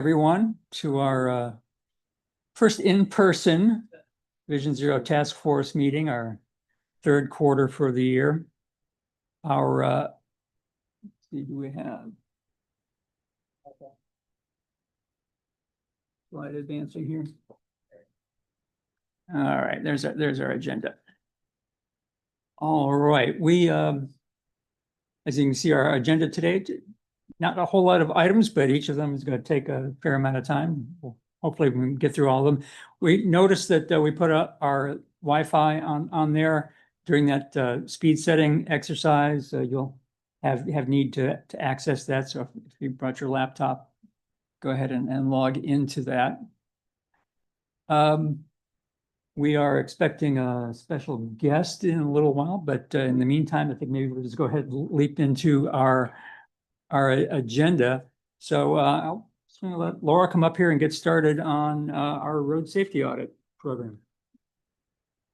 Everyone to our first in-person Vision Zero Task Force meeting, our third quarter for the year. Our let's see, do we have slide advancing here? All right, there's our agenda. All right, as you can see, our agenda today, not a whole lot of items, but each of them is going to take a fair amount of time. Hopefully we can get through all of them. We noticed that we put up our Wi-Fi on there during that speed setting exercise. You'll have need to access that. So if you brought your laptop, go ahead and log into that. We are expecting a special guest in a little while, but in the meantime, I think maybe we'll just go ahead and leap into our agenda. So I'm going to let Laura come up here and get started on our road safety audit program.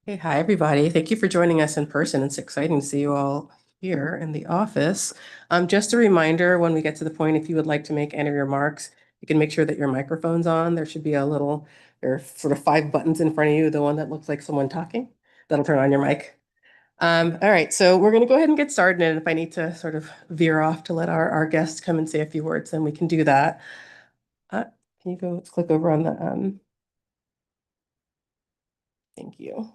Hey, hi, everybody. Thank you for joining us in person. It's exciting to see you all here in the office. Just a reminder, when we get to the point, if you would like to make any remarks, you can make sure that your microphone's on. There should be there are sort of 5 buttons in front of you, the one that looks like someone talking. That'll turn on your mic. All right, so we're going to go ahead and get started. And if I need to sort of veer off to let our guests come and say a few words, then we can do that. Can you go click over on the, thank you.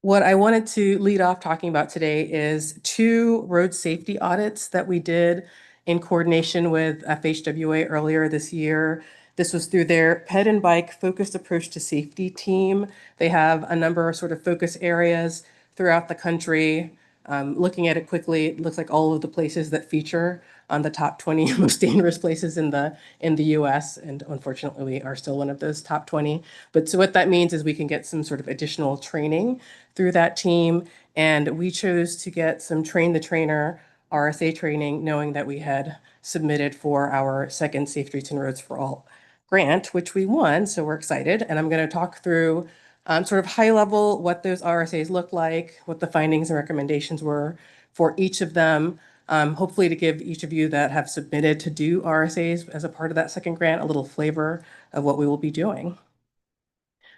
What I wanted to lead off talking about today is 2 road safety audits that we did in coordination with FHWA earlier this year. This was through their Ped and Bike Focused Approach to Safety team. They have a number of sort of focus areas throughout the country. Looking at it quickly, it looks like all of the places that feature on the top 20 most dangerous places in the US, and unfortunately we are still one of those top 20. But so what that means is we can get some sort of additional training through that team, and we chose to get some Train the Trainer RSA training, knowing that we had submitted for our second Safe Streets and Roads for All grant, which we won, so we're excited. And I'm going to talk through sort of high level what those RSAs look like, what the findings and recommendations were for each of them, hopefully to give each of you that have submitted to do RSAs as a part of that second grant a little flavor of what we will be doing.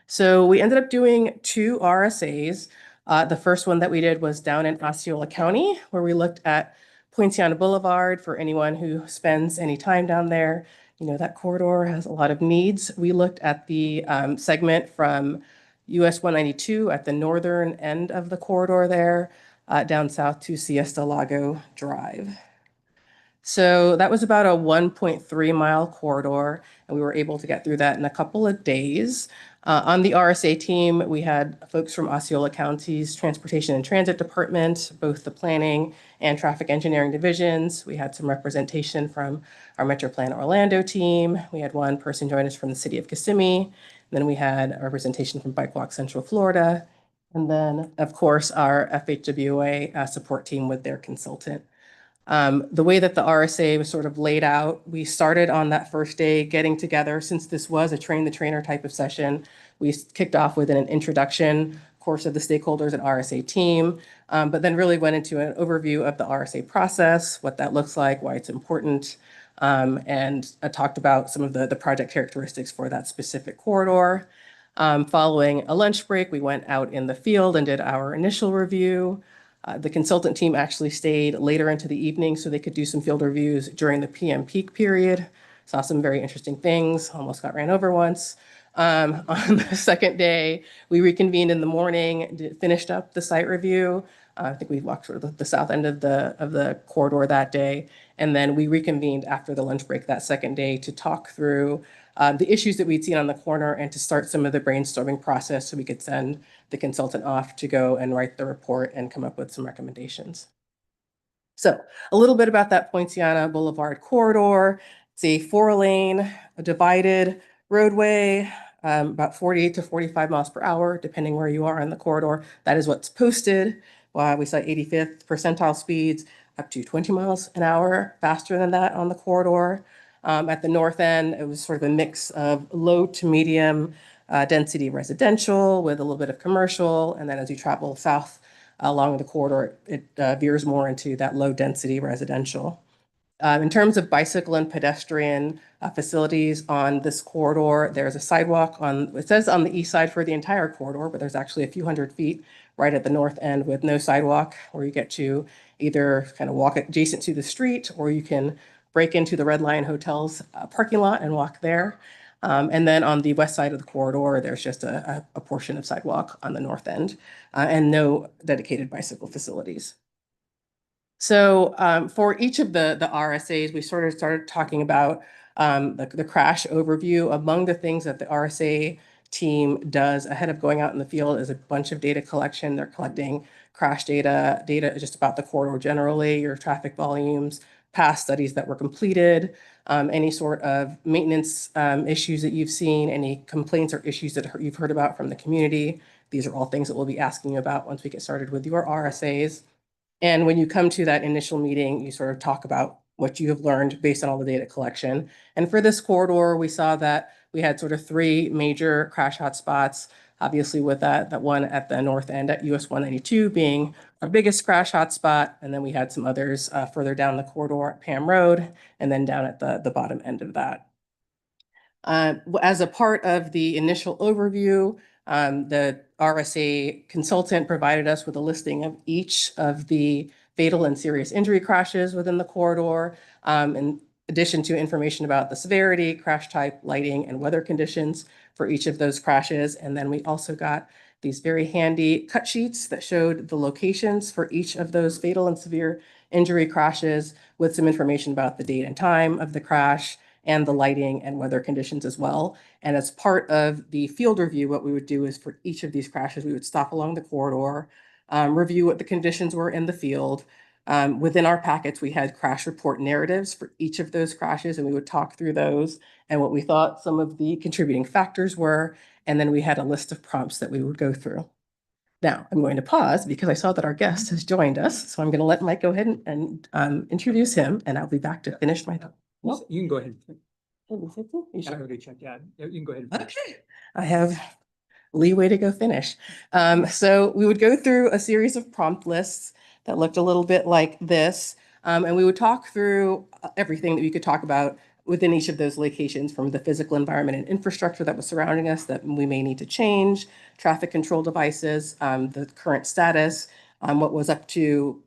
So we ended up doing 2 RSAs. The first one that we did was down in Osceola County, where we looked at Poinciana Boulevard. For anyone who spends any time down there, you know that corridor has a lot of needs. We looked at the segment from US 192 at the northern end of the corridor there, down south to Siesta Lago Drive. So that was about a 1.3 mile corridor, and we were able to get through that in a couple of days. On the RSA team, we had folks from Osceola County's Transportation and Transit Department, both the planning and traffic engineering divisions. We had some representation from our MetroPlan Orlando team. We had one person join us from the city of Kissimmee. And then we had a representation from Bike Walk Central Florida. And then, of course, our FHWA support team with their consultant. The way that the RSA was sort of laid out, we started on that first day getting together. Since this was a train the trainer type of session, we kicked off with an introduction course of the stakeholders and RSA team, but then really went into an overview of the RSA process, what that looks like, why it's important, and I talked about some of the project characteristics for that specific corridor. Following a lunch break, we went out in the field and did our initial review. The consultant team actually stayed later into the evening so they could do some field reviews during the PM peak period. Saw some very interesting things, almost got ran over once. On the second day, we reconvened in the morning, finished up the site review. I think we walked sort of the south end of the corridor that day. And then we reconvened after the lunch break that second day to talk through the issues that we'd seen on the corner and to start some of the brainstorming process so we could send the consultant off to go and write the report and come up with some recommendations. So a little bit about that Poinciana Boulevard corridor. It's a 4-lane, a divided roadway, about 48 to 45 miles per hour, depending where you are on the corridor. That is what's posted. We saw 85th percentile speeds up to 20 miles an hour, faster than that on the corridor. At the north end, it was sort of a mix of low to medium density residential with a little bit of commercial. And then as you travel south along the corridor, it veers more into that low density residential. In terms of bicycle and pedestrian facilities on this corridor, there's a sidewalk it says on the east side for the entire corridor, but there's actually a few hundred feet right at the north end with no sidewalk, where you get to either kind of walk adjacent to the street, or you can break into the Red Lion Hotel's parking lot and walk there. And then on the west side of the corridor, there's just a portion of sidewalk on the north end and no dedicated bicycle facilities. So for each of the RSAs, we sort of started talking about the crash overview. Among the things that the RSA team does ahead of going out in the field is a bunch of data collection. They're collecting crash data just about the corridor generally, your traffic volumes, past studies that were completed, any sort of maintenance issues that you've seen, any complaints or issues that you've heard about from the community. These are all things that we'll be asking you about once we get started with your RSAs. And when you come to that initial meeting, you sort of talk about what you have learned based on all the data collection. And for this corridor, we saw that we had sort of three major crash hotspots, obviously with that one at the north end at US 192 being our biggest crash hotspot. And then we had some others further down the corridor at Pam Road, and then down at the bottom end of that. As a part of the initial overview, the RSA consultant provided us with a listing of each of the fatal and serious injury crashes within the corridor, in addition to information about the severity, crash type, lighting, and weather conditions for each of those crashes. And then we also got these very handy cut sheets that showed the locations for each of those fatal and severe injury crashes with some information about the date and time of the crash and the lighting and weather conditions as well. And as part of the field review, what we would do is for each of these crashes, we would stop along the corridor, review what the conditions were in the field. Within our packets, we had crash report narratives for each of those crashes, and we would talk through those and what we thought some of the contributing factors were. And then we had a list of prompts that we would go through. Now, I'm going to pause because I saw that our guest has joined us. So I'm going to let Mike go ahead and introduce him, and I'll be back to finish my thought. Well, you can go ahead. You I sure? already checked, yeah. You can go ahead. and finish. Okay, I have leeway to go finish. So we would go through a series of prompt lists that looked a little bit like this. And we would talk through everything that we could talk about within each of those locations, from the physical environment and infrastructure that was surrounding us that we may need to change, traffic control devices, the current status, what was up to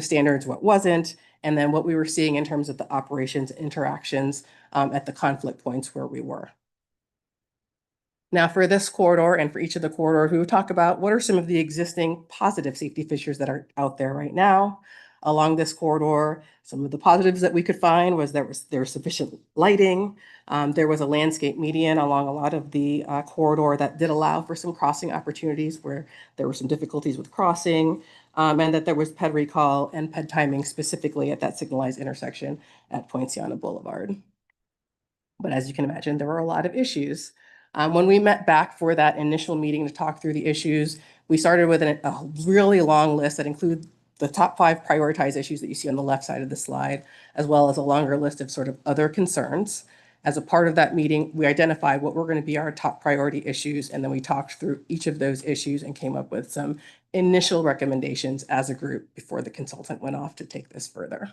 standards, what wasn't, and then what we were seeing in terms of the operations interactions at the conflict points where we were. Now, for this corridor and for each of the corridors, we would talk about what are some of the existing positive safety features that are out there right now along this corridor. Some of the positives that we could find was there was sufficient lighting. There was a landscape median along a lot of the corridor that did allow for some crossing opportunities where there were some difficulties with crossing, and that there was PED recall and PED timing specifically at that signalized intersection at Poinciana Boulevard. But as you can imagine, there were a lot of issues. When we met back for that initial meeting to talk through the issues, we started with a really long list that include the top 5 prioritized issues that you see on the left side of the slide, as well as a longer list of sort of other concerns. As a part of that meeting, we identified what were going to be our top priority issues, and then we talked through each of those issues and came up with some initial recommendations as a group before the consultant went off to take this further.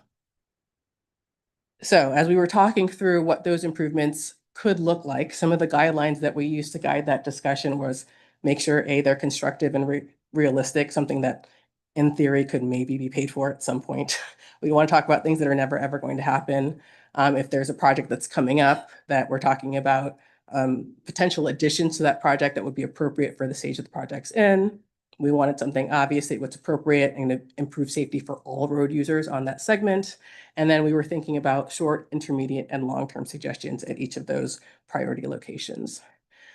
So as we were talking through what those improvements could look like, some of the guidelines that we used to guide that discussion was make sure, A, they're constructive and realistic, something that in theory could maybe be paid for at some point. We want to talk about things that are never, ever going to happen. If there's a project that's coming up that we're talking about potential additions to that project that would be appropriate for the stage that the project's in. We wanted something obviously what's appropriate and to improve safety for all road users on that segment. And then we were thinking about short, intermediate, and long-term suggestions at each of those priority locations.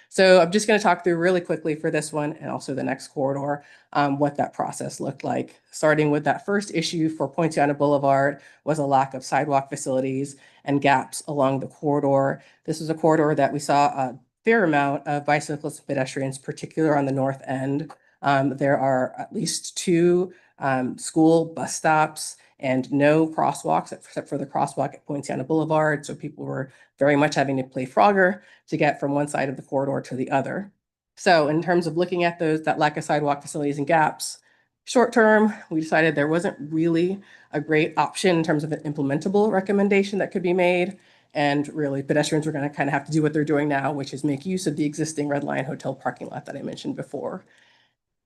So I'm just going to talk through really quickly for this one and also the next corridor, what that process looked like. Starting with that first issue for Poinciana Boulevard was a lack of sidewalk facilities and gaps along the corridor. This was a corridor that we saw a fair amount of bicyclists and pedestrians, particularly on the north end. There are at least 2 school bus stops and no crosswalks except for the crosswalk at Poinciana Boulevard. So people were very much having to play Frogger to get from one side of the corridor to the other. So in terms of looking at that lack of sidewalk facilities and gaps, Short term, we decided there wasn't really a great option in terms of an implementable recommendation that could be made. And really, pedestrians were going to kind of have to do what they're doing now, which is make use of the existing Red Lion Hotel parking lot that I mentioned before.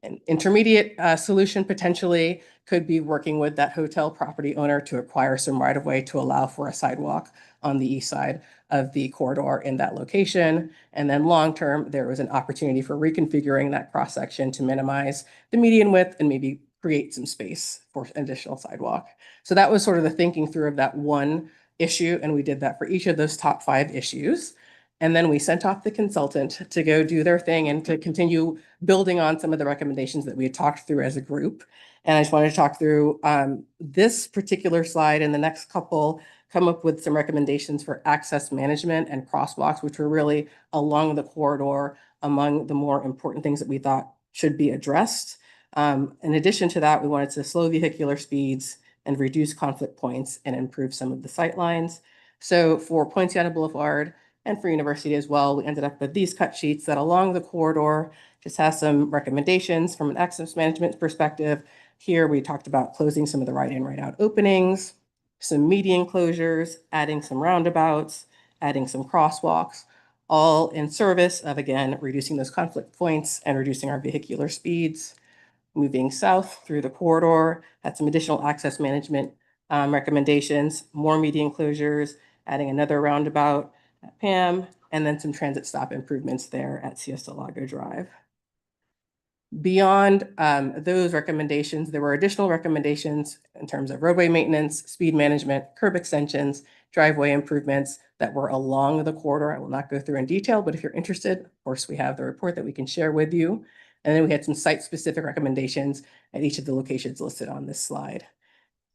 An intermediate solution potentially could be working with that hotel property owner to acquire some right of way to allow for a sidewalk on the east side of the corridor in that location. And then long term, there was an opportunity for reconfiguring that cross section to minimize the median width and maybe create some space for additional sidewalk. So that was sort of the thinking through of that one issue. And we did that for each of those top 5 issues. And then we sent off the consultant to go do their thing and to continue building on some of the recommendations that we had talked through as a group. And I just wanted to talk through this particular slide and the next couple, come up with some recommendations for access management and crosswalks, which were really along the corridor among the more important things that we thought should be addressed. In addition to that, we wanted to slow vehicular speeds and reduce conflict points and improve some of the sight lines. So for Poinciana Boulevard, and for university as well, we ended up with these cut sheets that along the corridor just has some recommendations from an access management perspective. Here we talked about closing some of the right in, right out openings, some median closures, adding some roundabouts, adding some crosswalks, all in service of, again, reducing those conflict points and reducing our vehicular speeds. Moving south through the corridor, had some additional access management recommendations, more median closures, adding another roundabout at Pam, and then some transit stop improvements there at Siesta Lago Drive. Beyond those recommendations, there were additional recommendations in terms of roadway maintenance, speed management, curb extensions, driveway improvements that were along the corridor. I will not go through in detail, but if you're interested, of course, we have the report that we can share with you. And then we had some site-specific recommendations at each of the locations listed on this slide.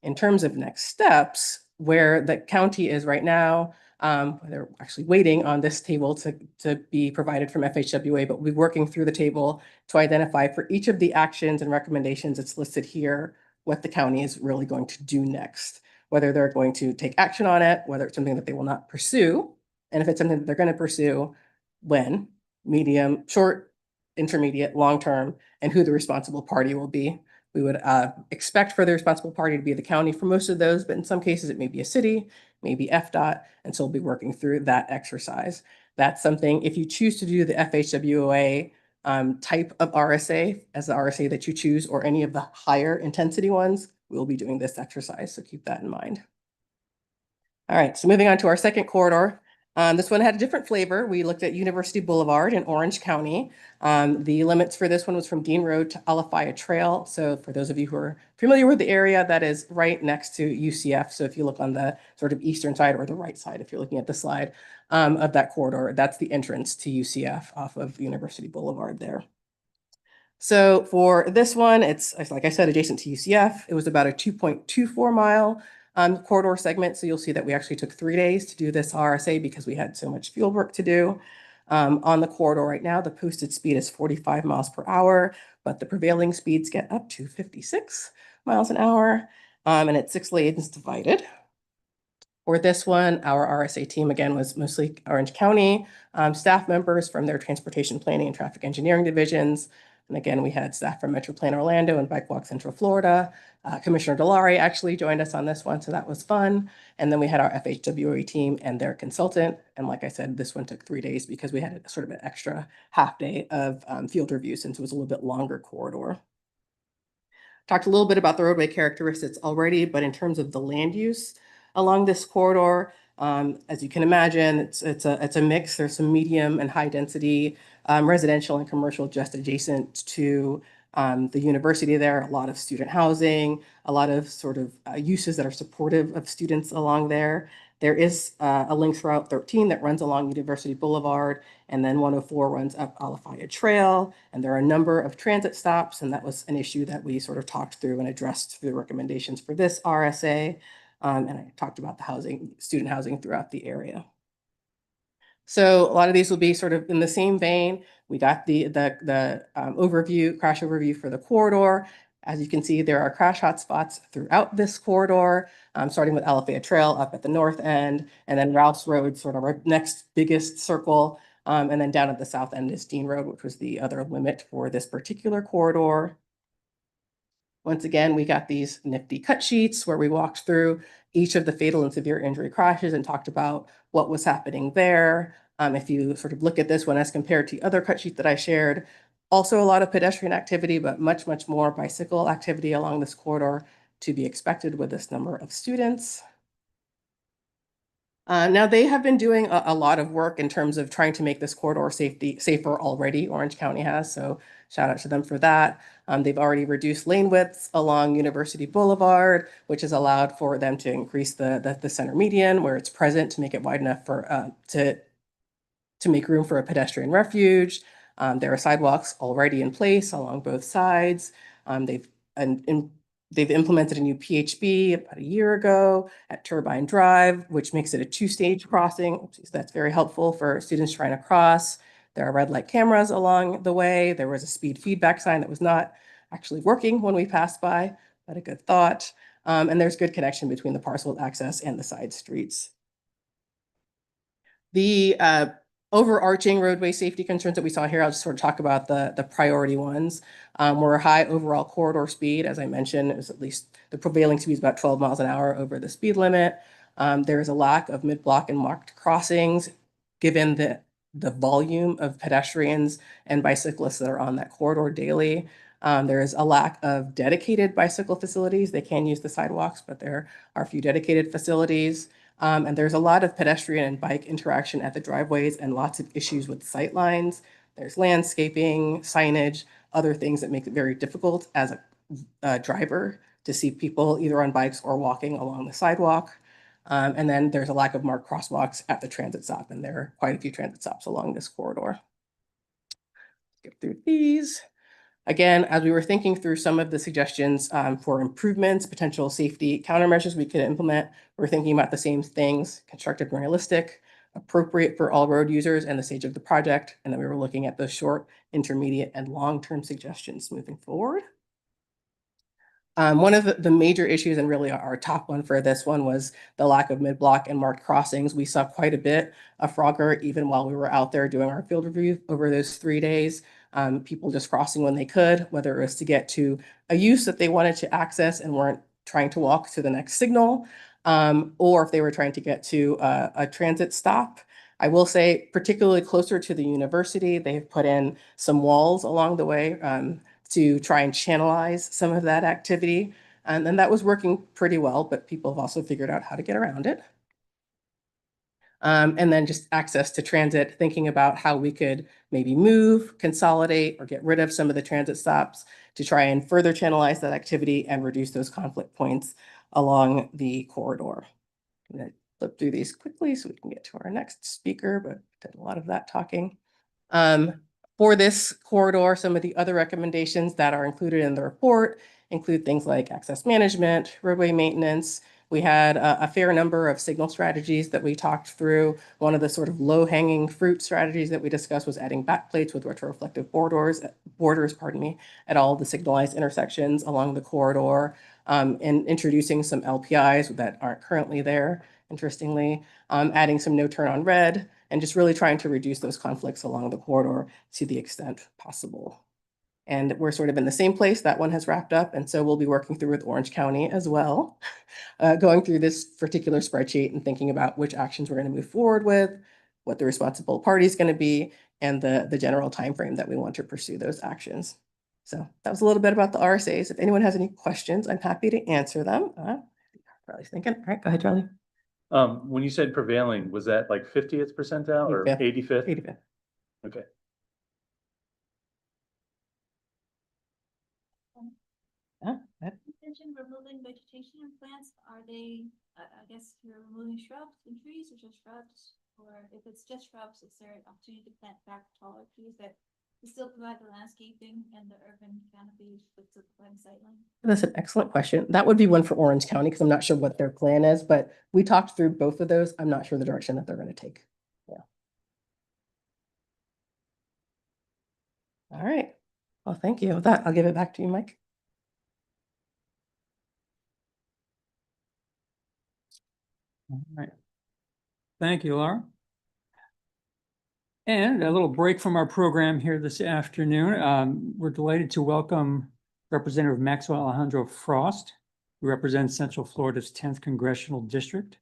In terms of next steps, where the county is right now, they're actually waiting on this table to be provided from FHWA, but we'll be working through the table to identify for each of the actions and recommendations that's listed here, what the county is really going to do next, whether they're going to take action on it, whether it's something that they will not pursue, and if it's something that they're going to pursue, when, medium, short, intermediate, long term, and who the responsible party will be. We would expect for the responsible party to be the county for most of those, but in some cases it may be a city, maybe FDOT, and so we'll be working through that exercise. That's something, if you choose to do the FHWA type of RSA as the RSA that you choose, or any of the higher intensity ones, we'll be doing this exercise, so keep that in mind. All right, so moving on to our second corridor. This one had a different flavor. We looked at University Boulevard in Orange County. The limits for this one was from Dean Road to Alafaya Trail. So for those of you who are familiar with the area, that is right next to UCF. So if you look on the sort of eastern side or the right side, if you're looking at the slide of that corridor, that's the entrance to UCF off of University Boulevard there. So for this one, it's, like I said, adjacent to UCF. It was about a 2.24 mile corridor segment. So you'll see that we actually took 3 days to do this RSA because we had so much field work to do. On the corridor right now, the posted speed is 45 miles per hour, but the prevailing speeds get up to 56 miles an hour, and it's 6 lanes divided. For this one, our RSA team, again, was mostly Orange County staff members from their transportation planning and traffic engineering divisions. And again, we had staff from Metro Plan Orlando and Bike Walk Central Florida. Commissioner Delari actually joined us on this one, so that was fun. And then we had our FHWA team and their consultant. And like I said, this one took 3 days because we had a sort of an extra half day of field review since it was a little bit longer corridor. Talked a little bit about the roadway characteristics already, but in terms of the land use along this corridor, as you can imagine, it's a mix. There's some medium and high density residential and commercial just adjacent to the university there. A lot of student housing, a lot of sort of uses that are supportive of students along there. There is a link Route 13 that runs along University Boulevard, and then 104 runs up Alafaya Trail. And there are a number of transit stops, and that was an issue that we sort of talked through and addressed through the recommendations for this RSA. And I talked about the housing, student housing throughout the area. So a lot of these will be sort of in the same vein. We got the overview, crash overview for the corridor. As you can see, there are crash hotspots throughout this corridor, starting with Alafaya Trail up at the north end, and then Rouse Road, sort of our next biggest circle. And then down at the south end is Dean Road, which was the other limit for this particular corridor. Once again, we got these nifty cut sheets where we walked through each of the fatal and severe injury crashes and talked about what was happening there. If you sort of look at this one as compared to the other cut sheet that I shared, also a lot of pedestrian activity, but much, much more bicycle activity along this corridor to be expected with this number of students. Now they have been doing a lot of work in terms of trying to make this corridor safer already. Orange County has, so shout out to them for that. They've already reduced lane widths along University Boulevard, which has allowed for them to increase the center median where it's present to make it wide enough for to make room for a pedestrian refuge. There are sidewalks already in place along both sides. They've implemented a new PHB about a year ago at Turbine Drive, which makes it a two-stage crossing. So that's very helpful for students trying to cross. There are red light cameras along the way. There was a speed feedback sign that was not actually working when we passed by, but a good thought. And there's good connection between the parcel access and the side streets. The overarching roadway safety concerns that we saw here, I'll just sort of talk about the priority ones. Were high overall corridor speed, as I mentioned, it was at least the prevailing speed is about 12 miles an hour over the speed limit. There is a lack of mid-block and marked crossings, given the volume of pedestrians and bicyclists that are on that corridor daily. There is a lack of dedicated bicycle facilities. They can use the sidewalks, but there are a few dedicated facilities. And there's a lot of pedestrian and bike interaction at the driveways and lots of issues with sight lines. There's landscaping, signage, other things that make it very difficult as a driver to see people either on bikes or walking along the sidewalk. And then there's a lack of marked crosswalks at the transit stop, and there are quite a few transit stops along this corridor. Skip through these. Again, as we were thinking through some of the suggestions for improvements, potential safety countermeasures we could implement, we're thinking about the same things: constructive and realistic, appropriate for all road users and the stage of the project. And then we were looking at the short, intermediate, and long-term suggestions moving forward. One of the major issues, and really our top one for this one, was the lack of mid-block and marked crossings. We saw quite a bit of Frogger even while we were out there doing our field review over those 3 days. People just crossing when they could, whether it was to get to a use that they wanted to access and weren't trying to walk to the next signal, or if they were trying to get to a transit stop. I will say, particularly closer to the university, they've put in some walls along the way to try and channelize some of that activity. And then that was working pretty well, but people have also figured out how to get around it. And then just access to transit, thinking about how we could maybe move, consolidate, or get rid of some of the transit stops to try and further channelize that activity and reduce those conflict points along the corridor. I'm going to flip through these quickly so we can get to our next speaker, but did a lot of that talking. For this corridor, some of the other recommendations that are included in the report include things like access management, roadway maintenance. We had a fair number of signal strategies that we talked through. One of the sort of low-hanging fruit strategies that we discussed was adding backplates with retroreflective borders, at all the signalized intersections along the corridor, and introducing some LPIs that aren't currently there, interestingly, adding some no turn on red, and just really trying to reduce those conflicts along the corridor to the extent possible. And we're sort of in the same place. That one has wrapped up. And so we'll be working through with Orange County as well, going through this particular spreadsheet and thinking about which actions we're going to move forward with, what the responsible party is going to be, and the general timeframe that we want to pursue those actions. So that was a little bit about the RSAs. If anyone has any questions, I'm happy to answer them. Charlie's thinking. All right, go ahead, Charlie. When you said prevailing, was that like 50th percentile or 85th? 85th. Okay. You mentioned removing vegetation and plants. Are they, I guess you're removing shrubs and trees or just shrubs? Or if it's just shrubs, is there an opportunity to plant back taller trees that still provide the landscaping and the urban canopy with the sightline? That's an excellent question. That would be one for Orange County because I'm not sure what their plan is, but we talked through both of those. I'm not sure the direction that they're going to take. Yeah. All right. Well, thank you. With that, I'll give it back to you, Mike. All right. Thank you, Laura. And a little break from our program here this afternoon. We're delighted to welcome Representative Maxwell Alejandro Frost, who represents Central Florida's 10th Congressional District.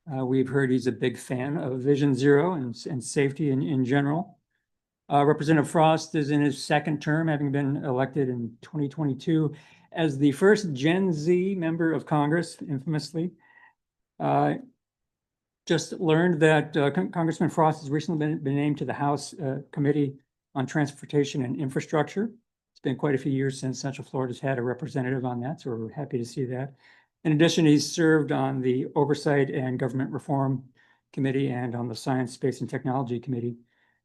We've heard he's a big fan of Vision Zero and safety in general. Representative Frost is in his second term, having been elected in 2022 as the first Gen Z member of Congress, infamously. Just learned that Congressman Frost has recently been named to the House Committee on Transportation and Infrastructure. It's been quite a few years since Central Florida's had a representative on that, so we're happy to see that. In addition, he's served on the Oversight and Government Reform Committee and on the Science, Space, and Technology Committee,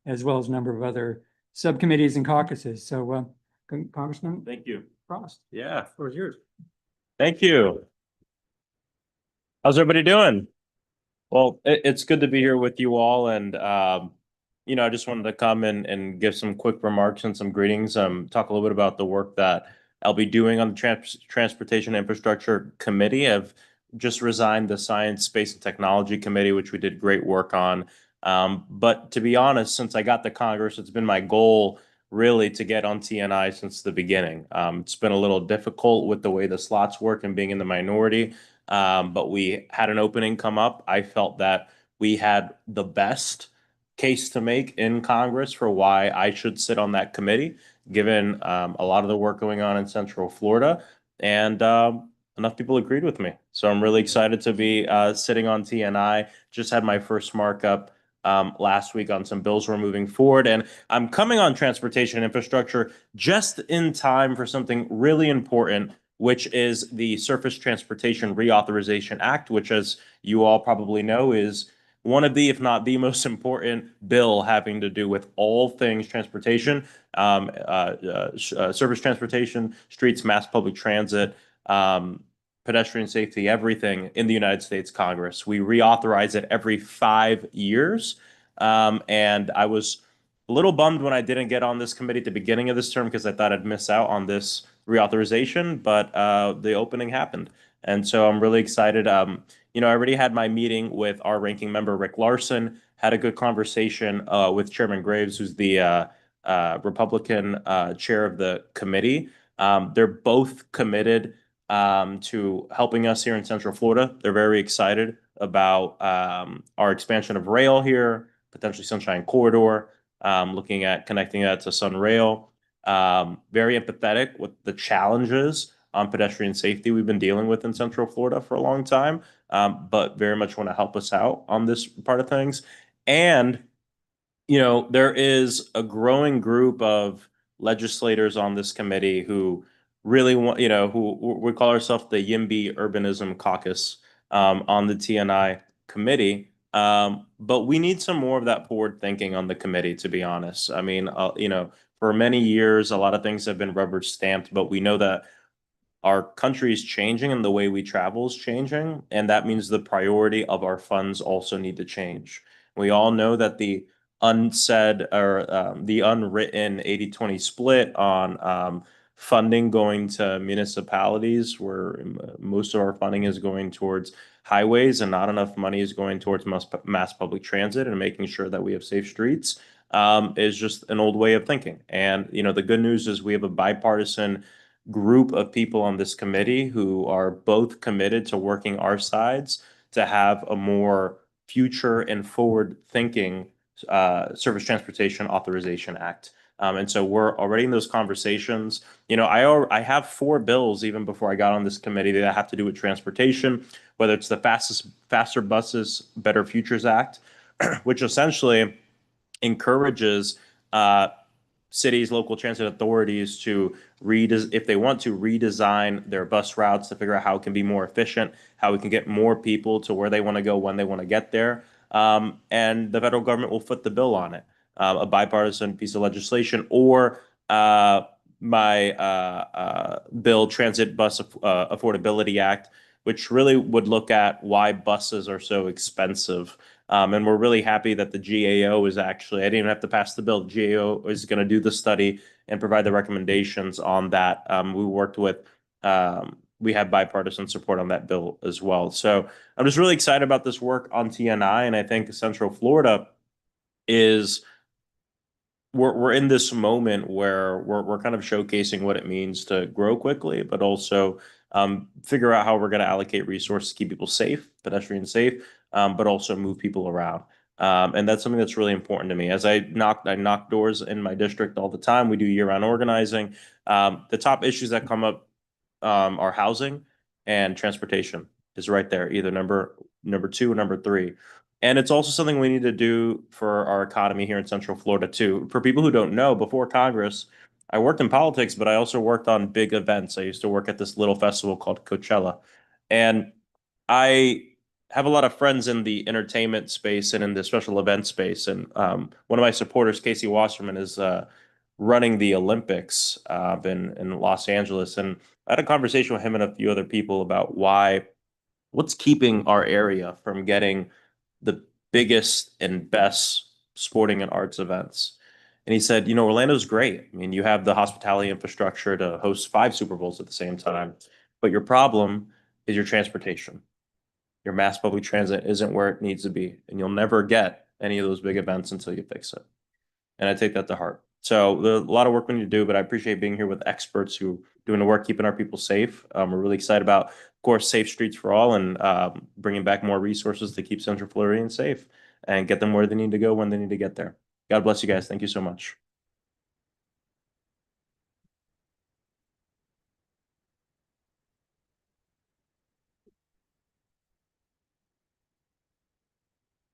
as well as a number of other subcommittees and caucuses. So, Congressman Thank you. Frost, Yeah, the floor is yours. thank you. How's everybody doing? Well, it's good to be here with you all, and I just wanted to come and give some quick remarks and some greetings. Talk a little bit about the work that I'll be doing on the Transportation Infrastructure Committee. I've just resigned the Science, Space, and Technology Committee, which we did great work on. But to be honest, since I got to Congress, it's been my goal really to get on TNI since the beginning. It's been a little difficult with the way the slots work and being in the minority. But we had an opening come up. I felt that we had the best case to make in Congress for why I should sit on that committee, given a lot of the work going on in Central Florida. And enough people agreed with me. So I'm really excited to be sitting on TNI. Just had my first markup last week on some bills we're moving forward. And I'm coming on transportation infrastructure just in time for something really important, which is the Surface Transportation Reauthorization Act, which, as you all probably know, is one of the, if not the most important bill having to do with all things transportation, surface transportation, streets, mass public transit, pedestrian safety, everything in the United States Congress. We reauthorize it every 5 years. And I was a little bummed when I didn't get on this committee at the beginning of this term because I thought I'd miss out on this reauthorization, but the opening happened. And so I'm really excited. I already had my meeting with our ranking member, Rick Larson, had a good conversation with Chairman Graves, who's the Republican chair of the committee. They're both committed to helping us here in Central Florida. They're very excited about our expansion of rail here, potentially Sunshine Corridor, looking at connecting that to Sunrail. Very empathetic with the challenges on pedestrian safety we've been dealing with in Central Florida for a long time, but very much want to help us out on this part of things. And, there is a growing group of legislators on this committee who really want, who we call ourselves the YIMBY Urbanism Caucus on the TNI committee. But we need some more of that forward thinking on the committee, to be honest. I mean, for many years, a lot of things have been rubber stamped, but we know that our country is changing and the way we travel is changing. And that means the priority of our funds also need to change. We all know that the unsaid or the unwritten 80-20 split on funding going to municipalities, where most of our funding is going towards highways and not enough money is going towards mass public transit and making sure that we have safe streets, is just an old way of thinking. And, the good news is we have a bipartisan group of people on this committee who are both committed to working our sides to have a more future and forward thinking Surface Transportation Authorization Act. And so we're already in those conversations. I have 4 bills even before I got on this committee that have to do with transportation, whether it's the Faster Buses, Better Futures Act, which essentially encourages cities, local transit authorities to if they want to redesign their bus routes to figure out how it can be more efficient, how we can get more people to where they want to go when they want to get there. And the federal government will foot the bill on it. A bipartisan piece of legislation, or my bill, Transit Bus Affordability Act, which really would look at why buses are so expensive. And we're really happy that the GAO is actually, I didn't even have to pass the bill. The GAO is going to do the study and provide the recommendations on that. We have bipartisan support on that bill as well. So I'm just really excited about this work on TNI. And I think Central Florida is we're in this moment where we're kind of showcasing what it means to grow quickly, but also figure out how we're going to allocate resources to keep people safe, pedestrians safe, but also move people around. And that's something that's really important to me. As I knock doors in my district all the time. We do year-round organizing. The top issues that come up are housing and transportation is right there, either number two or number three. And it's also something we need to do for our economy here in Central Florida too. For people who don't know, before Congress, I worked in politics, but I also worked on big events. I used to work at this little festival called Coachella. And I have a lot of friends in the entertainment space and in the special event space. And one of my supporters, Casey Wasserman, is running the Olympics in Los Angeles. And I had a conversation with him and a few other people about what's keeping our area from getting the biggest and best sporting and arts events. And he said, Orlando's great. I mean, you have the hospitality infrastructure to host 5 Super Bowls at the same time, but your problem is your transportation. Your mass public transit isn't where it needs to be, and you'll never get any of those big events until you fix it. And I take that to heart. So there's a lot of work we need to do, but I appreciate being here with experts who doing the work, keeping our people safe. We're really excited about, of course, safe streets for all and bringing back more resources to keep Central Floridians safe and get them where they need to go when they need to get there. God bless you guys. Thank you so much.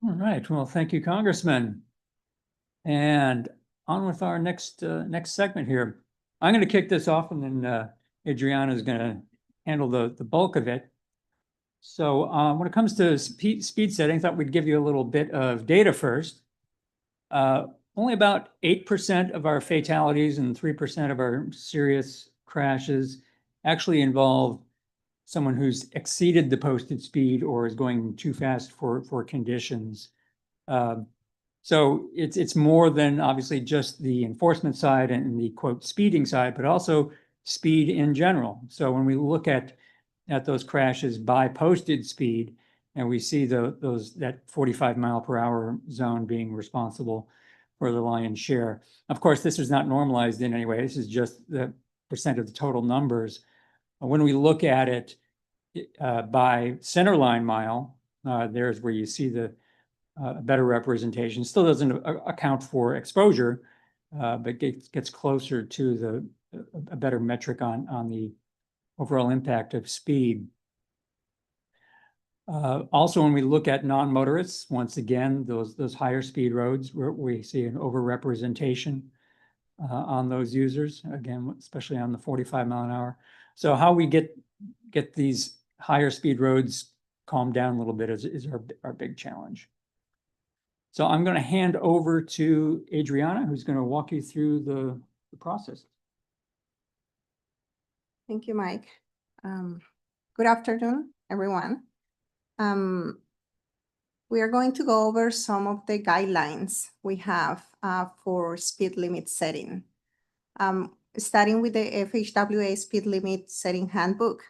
All right, well, thank you, Congressman. And on with our next segment here. I'm going to kick this off and then Adriana is going to handle the bulk of it. So when it comes to speed setting, I thought we'd give you a little bit of data first. Only about 8% of our fatalities and 3% of our serious crashes actually involve someone who's exceeded the posted speed or is going too fast for conditions. So it's more than obviously just the enforcement side and the quote speeding side, but also speed in general. So when we look at those crashes by posted speed, and we see that 45 mile per hour zone being responsible for the lion's share. Of course, this is not normalized in any way. This is just the percent of the total numbers. When we look at it by centerline mile, there's where you see the better representation. Still doesn't account for exposure, but gets closer to a better metric on the overall impact of speed. Also, when we look at non-motorists, once again, those higher speed roads, we see an overrepresentation on those users, again, especially on the 45 mile an hour. So how we get these higher speed roads calmed down a little bit is our big challenge. So I'm going to hand over to Adriana, who's going to walk you through the process. Thank you, Mike. Good afternoon, everyone. We are going to go over some of the guidelines we have for speed limit setting. Starting with the FHWA Speed Limit Setting Handbook.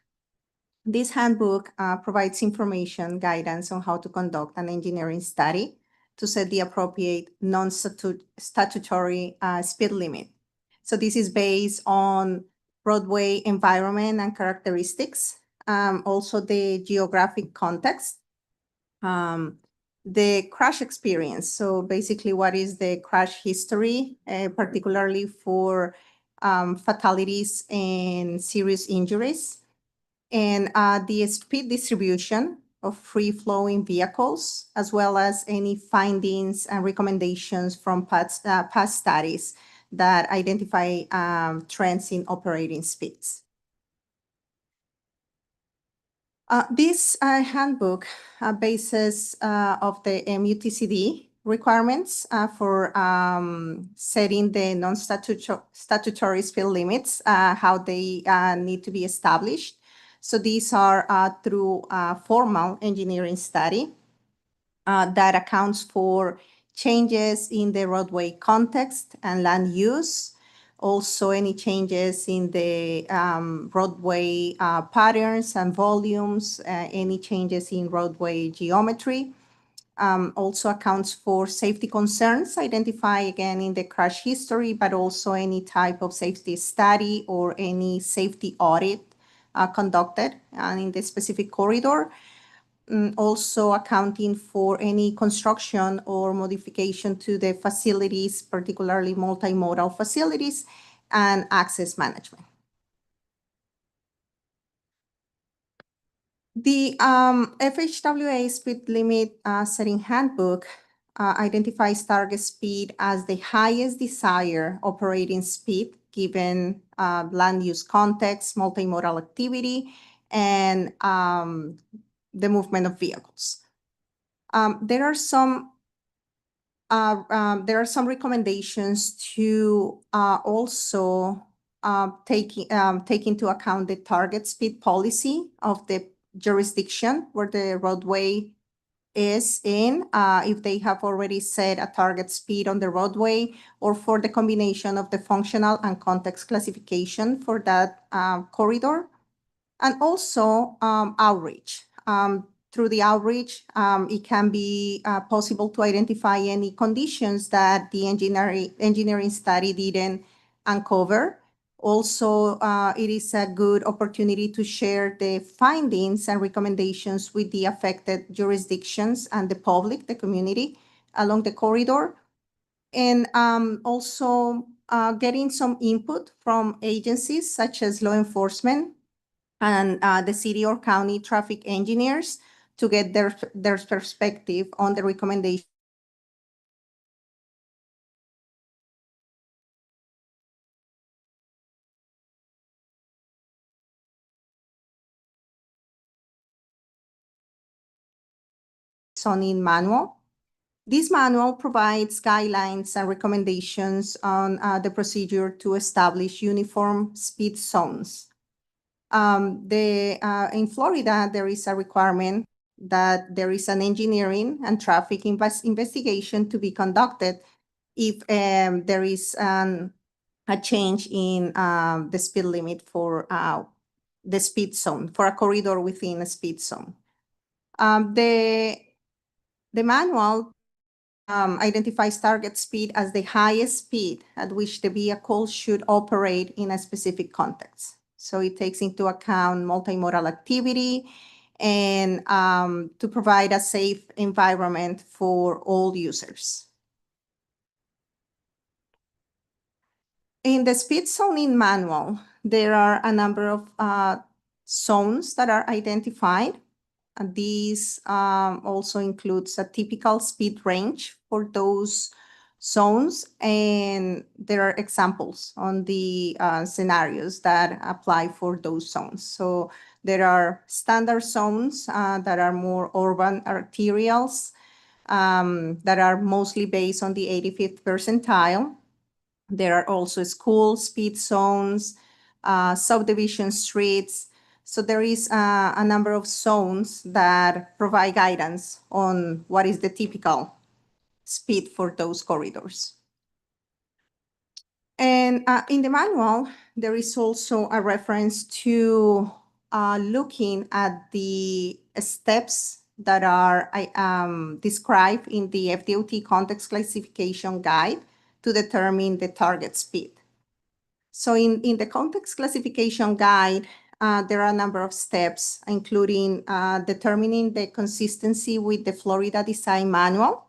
This handbook provides information guidance on how to conduct an engineering study to set the appropriate non-statutory speed limit. So this is based on roadway environment and characteristics, also the geographic context, the crash experience. So basically, what is the crash history, particularly for fatalities and serious injuries, and the speed distribution of free-flowing vehicles, as well as any findings and recommendations from past studies that identify trends in operating speeds. This handbook basis of the MUTCD requirements for setting the non-statutory speed limits, how they need to be established. So these are through a formal engineering study that accounts for changes in the roadway context and land use, also any changes in the roadway patterns and volumes, any changes in roadway geometry, also accounts for safety concerns identified again in the crash history, but also any type of safety study or any safety audit conducted in the specific corridor. Also accounting for any construction or modification to the facilities, particularly multimodal facilities, and access management. The FHWA speed limit setting handbook identifies target speed as the highest desired operating speed given land use context, multimodal activity, and the movement of vehicles. There are some recommendations to also take into account the target speed policy of the jurisdiction where the roadway is in, if they have already set a target speed on the roadway, or for the combination of the functional and context classification for that corridor. And also outreach. Through the outreach, it can be possible to identify any conditions that the engineering study didn't uncover. Also, it is a good opportunity to share the findings and recommendations with the affected jurisdictions and the public, the community along the corridor. And also getting some input from agencies such as law enforcement and the city or county traffic engineers to get their perspective on the recommendation. Zoning manual. This manual provides guidelines and recommendations on the procedure to establish uniform speed zones. In Florida, there is a requirement that there is an engineering and traffic investigation to be conducted if there is a change in the speed limit for the speed zone, for a corridor within a speed zone. The manual identifies target speed as the highest speed at which the vehicle should operate in a specific context. So it takes into account multimodal activity and to provide a safe environment for all users. In the speed zoning manual, there are a number of zones that are identified. And these also includes a typical speed range for those zones, and there are examples on the scenarios that apply for those zones. So there are standard zones that are more urban arterials that are mostly based on the 85th percentile. There are also school speed zones, subdivision streets. So there is a number of zones that provide guidance on what is the typical speed for those corridors. And in the manual, there is also a reference to looking at the steps that are described in the FDOT context classification guide to determine the target speed. So in the context classification guide, there are a number of steps, including determining the consistency with the Florida Design Manual,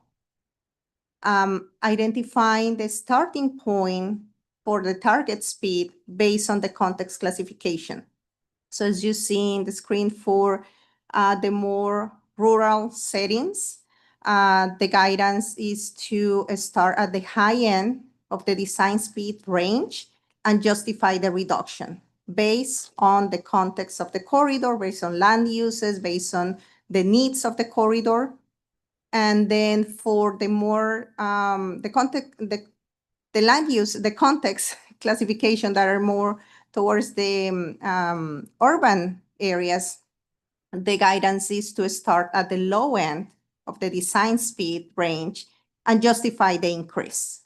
identifying the starting point for the target speed based on the context classification. So as you see in the screen for the more rural settings, the guidance is to start at the high end of the design speed range and justify the reduction based on the context of the corridor, based on land uses, based on the needs of the corridor. And then for the more, the land use, the context classification that are more towards the urban areas, the guidance is to start at the low end of the design speed range and justify the increase.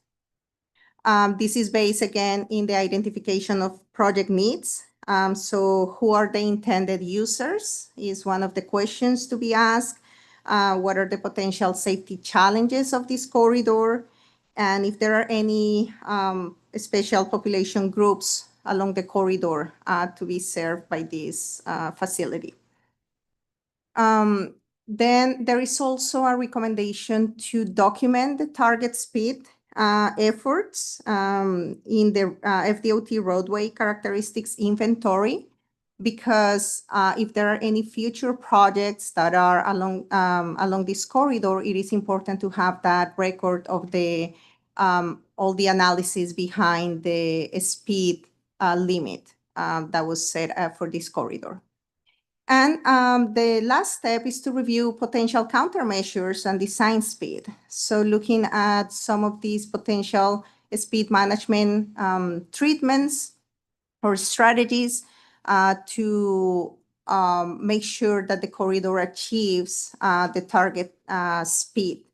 This is based again in the identification of project needs. So who are the intended users is one of the questions to be asked. what are the potential safety challenges of this corridor, and if there are any special population groups along the corridor to be served by this facility. Then there is also a recommendation to document the target speed efforts in the FDOT roadway characteristics inventory, because if there are any future projects that are along this corridor, it is important to have that record of the all the analysis behind the speed limit that was set for this corridor. And the last step is to review potential countermeasures and design speed. So looking at some of these potential speed management treatments or strategies to make sure that the corridor achieves the target speed,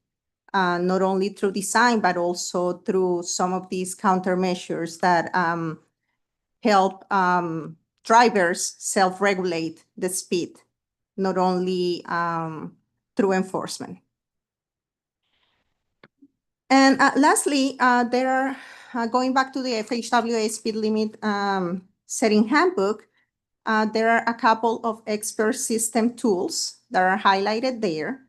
not only through design, but also through some of these countermeasures that help drivers self-regulate the speed, not only through enforcement. And lastly, there are, going back to the FHWA speed limit setting handbook, there are a couple of expert system tools that are highlighted there.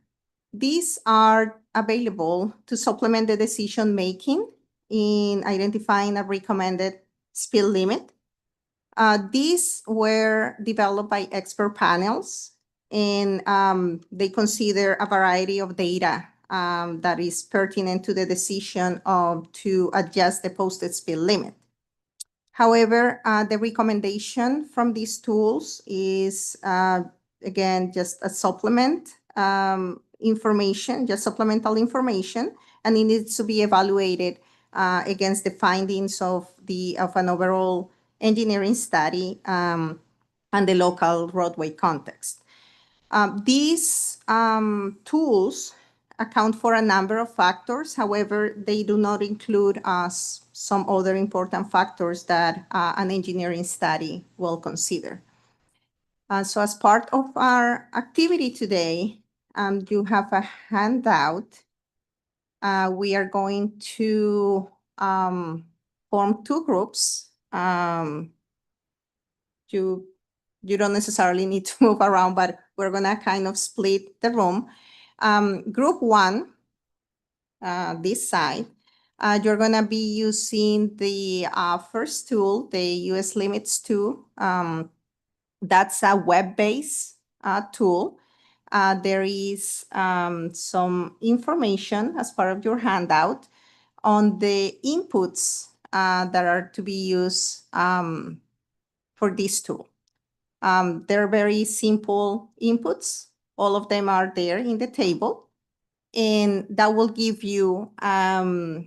These are available to supplement the decision-making in identifying a recommended speed limit. These were developed by expert panels, and they consider a variety of data that is pertinent to the decision to adjust the posted speed limit. However, the recommendation from these tools is, again, just a supplement information, just supplemental information, and it needs to be evaluated against the findings of an overall engineering study and the local roadway context. These tools account for a number of factors. However, they do not include some other important factors that an engineering study will consider. So as part of our activity today, you have a handout. We are going to form two groups. You don't necessarily need to move around, but we're gonna kind of split the room. Group one, this side, you're gonna be using the first tool, the US Limits 2. That's a web-based tool. There is some information as part of your handout on the inputs that are to be used for this tool. They're very simple inputs. All of them are there in the table, and that will give you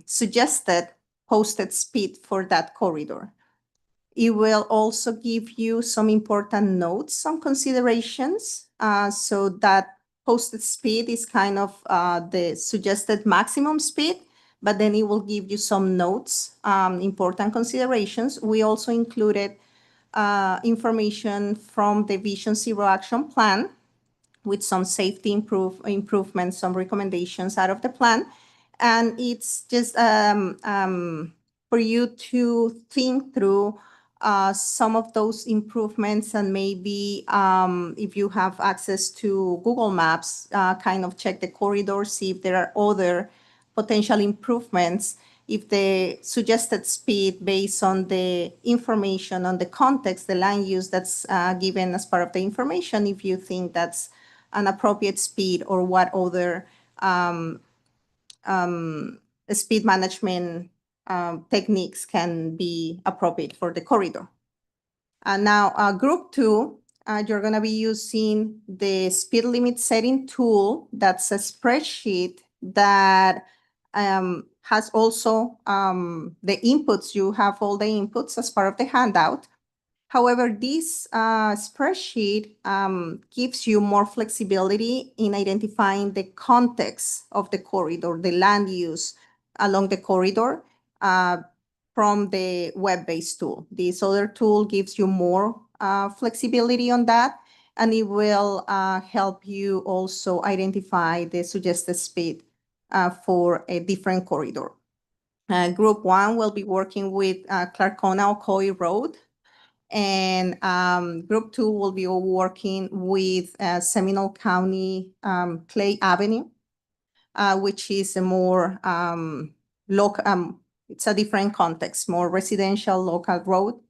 suggested posted speed for that corridor. It will also give you some important notes, some considerations. So that posted speed is kind of the suggested maximum speed, but then it will give you some notes, important considerations. We also included information from the Vision Zero Action Plan with some safety improvements, some recommendations out of the plan. And it's just for you to think through some of those improvements, and maybe if you have access to Google Maps, kind of check the corridor, see if there are other potential improvements, if the suggested speed based on the information, on the context, the land use that's given as part of the information, if you think that's an appropriate speed, or what other speed management techniques can be appropriate for the corridor. Now, group two, you're gonna be using the speed limit setting tool. That's a spreadsheet that has also the inputs. You have all the inputs as part of the handout. However, this spreadsheet gives you more flexibility in identifying the context of the corridor, the land use along the corridor from the web-based tool. This other tool gives you more flexibility on that. and it will help you also identify the suggested speed for a different corridor. Group 1 will be working with Clarkona Ocoee Road, and Group 2 will be working with Seminole County Clay Avenue, which is a more local, it's a different context, more residential local road.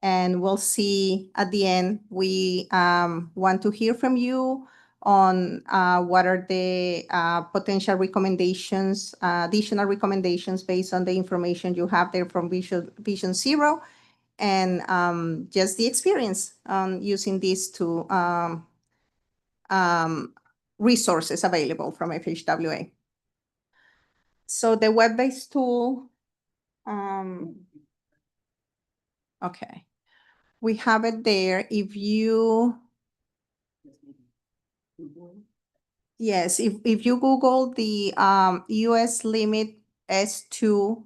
And we'll see at the end, we want to hear from you on what are the potential recommendations, additional recommendations based on the information you have there from Vision Zero, and just the experience using these two resources available from FHWA. So the web-based tool, okay, we have it there. If you, yes, if you Google the US Limit S2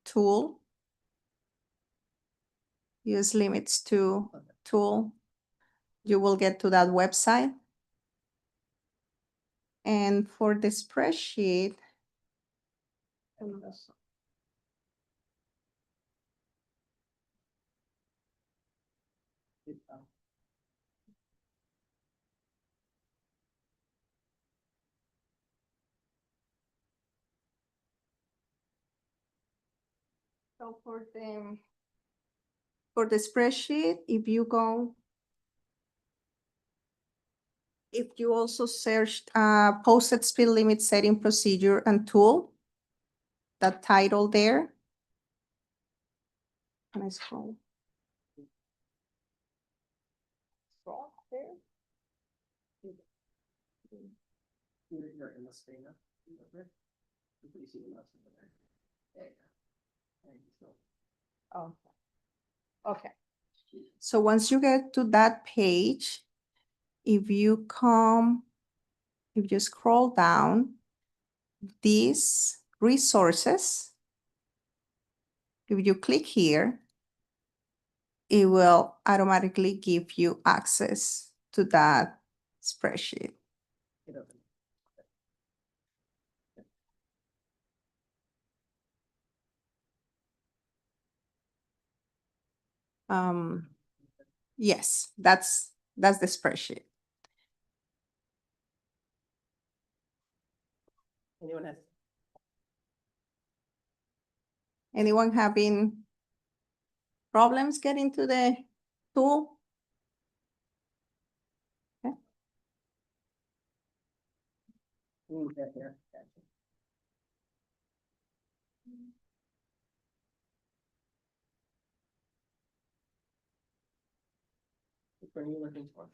tool, US Limits 2 tool, you will get to that website. And for the spreadsheet, so for the spreadsheet, if you go, if you also searched posted speed limit setting procedure and tool, that title there. Can I scroll? Scroll there. Oh, okay. So once you get to that page, if you scroll down, these resources, if you click here, it will automatically give you access to that spreadsheet. Yes, that's the spreadsheet. Anyone having problems getting to the tool? Okay. Which one are you looking for?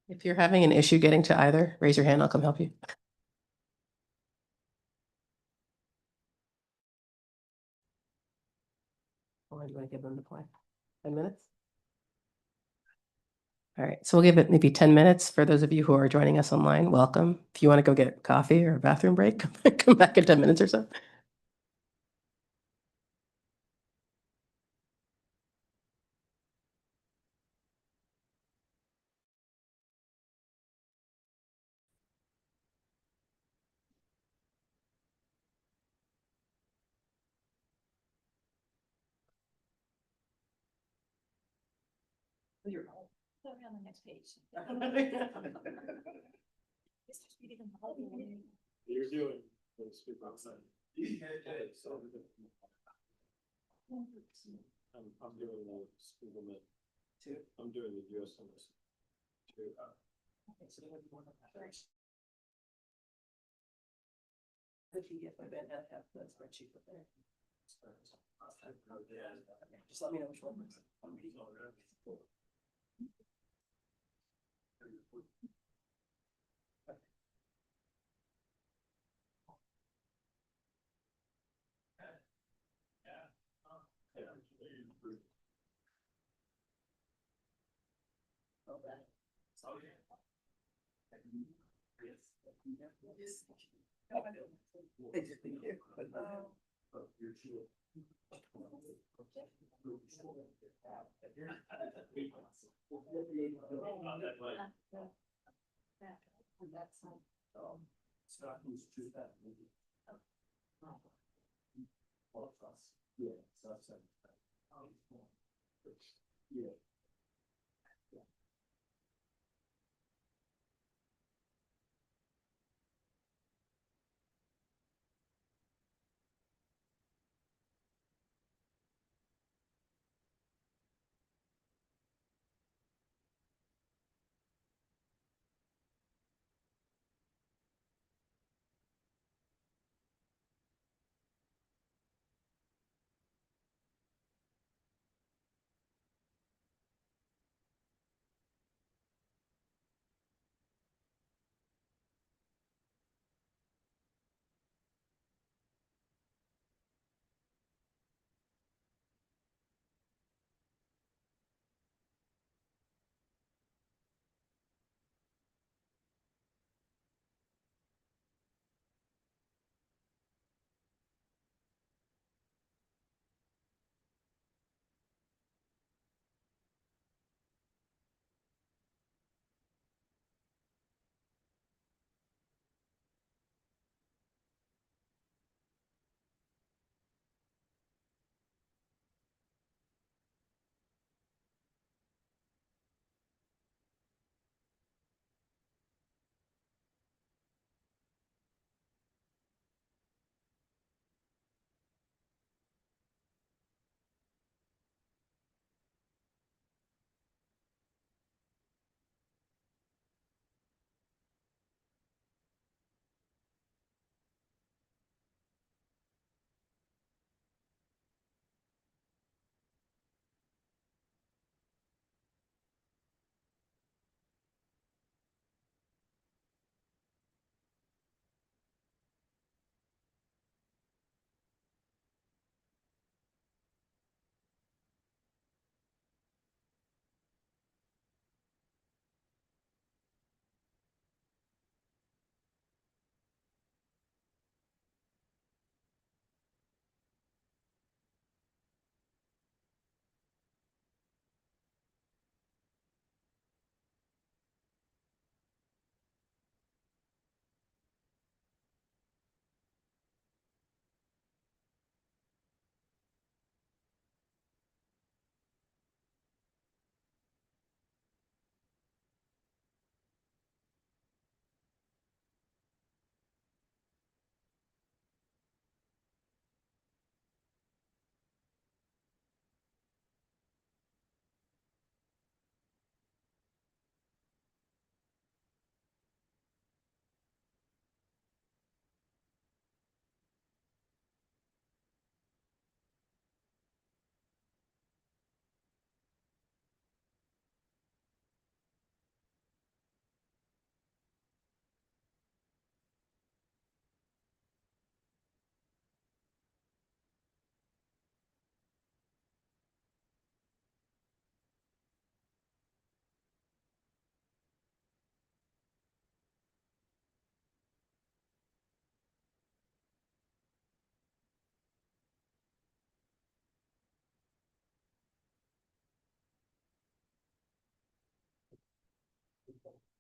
If you're having an issue getting to either, raise your hand, I'll come help you. How long do you want to give them to play? 10 minutes? All right, so we'll give it maybe 10 minutes for those of you who are joining us online. Welcome. If you want to go get coffee or a bathroom break, come back in 10 minutes or so. Go around the next page. You're doing. Speak outside. I'm doing the school limit. I'm doing the US limit. The PDF event have the spreadsheet with there. Just let me know which one.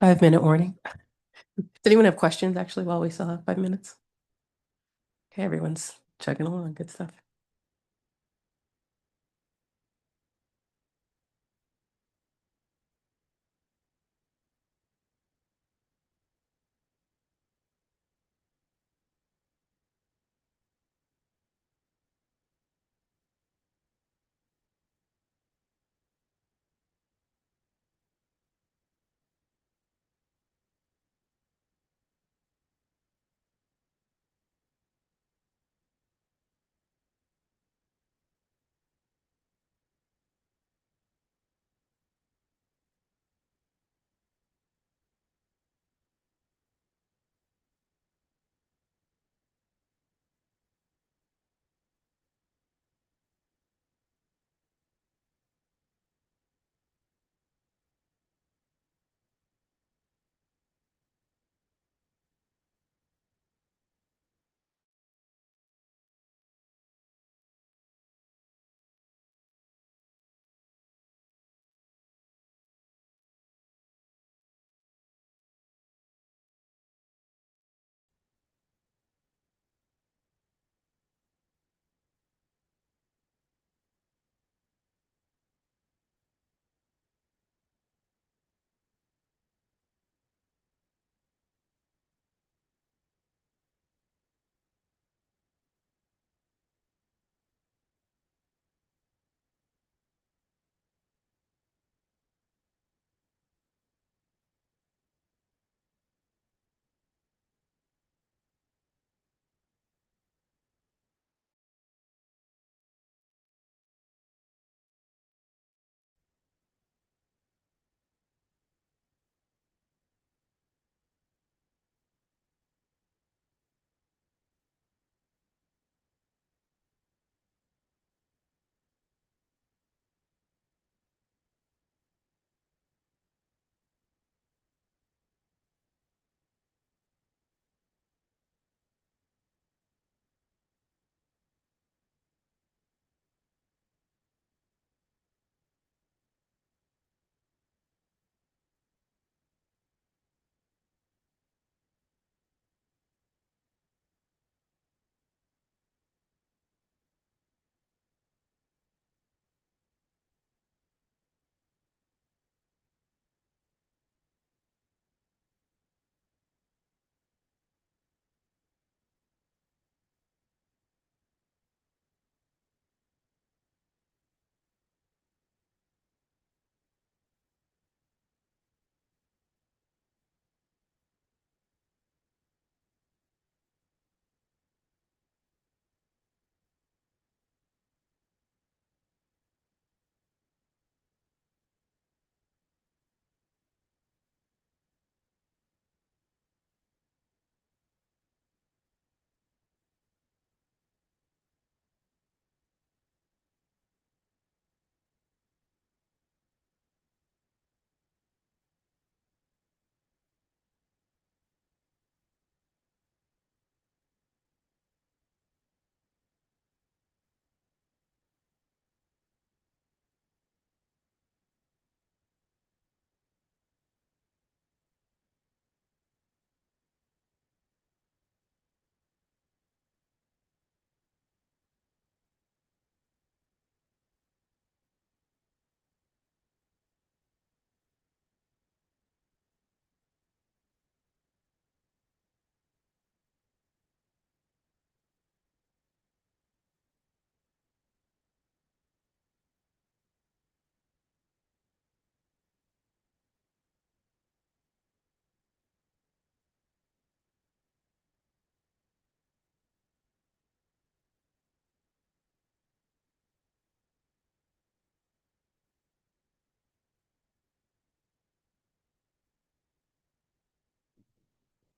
5-minute warning. Does anyone have questions actually while we still have 5 minutes? Okay, everyone's chugging along. Good stuff.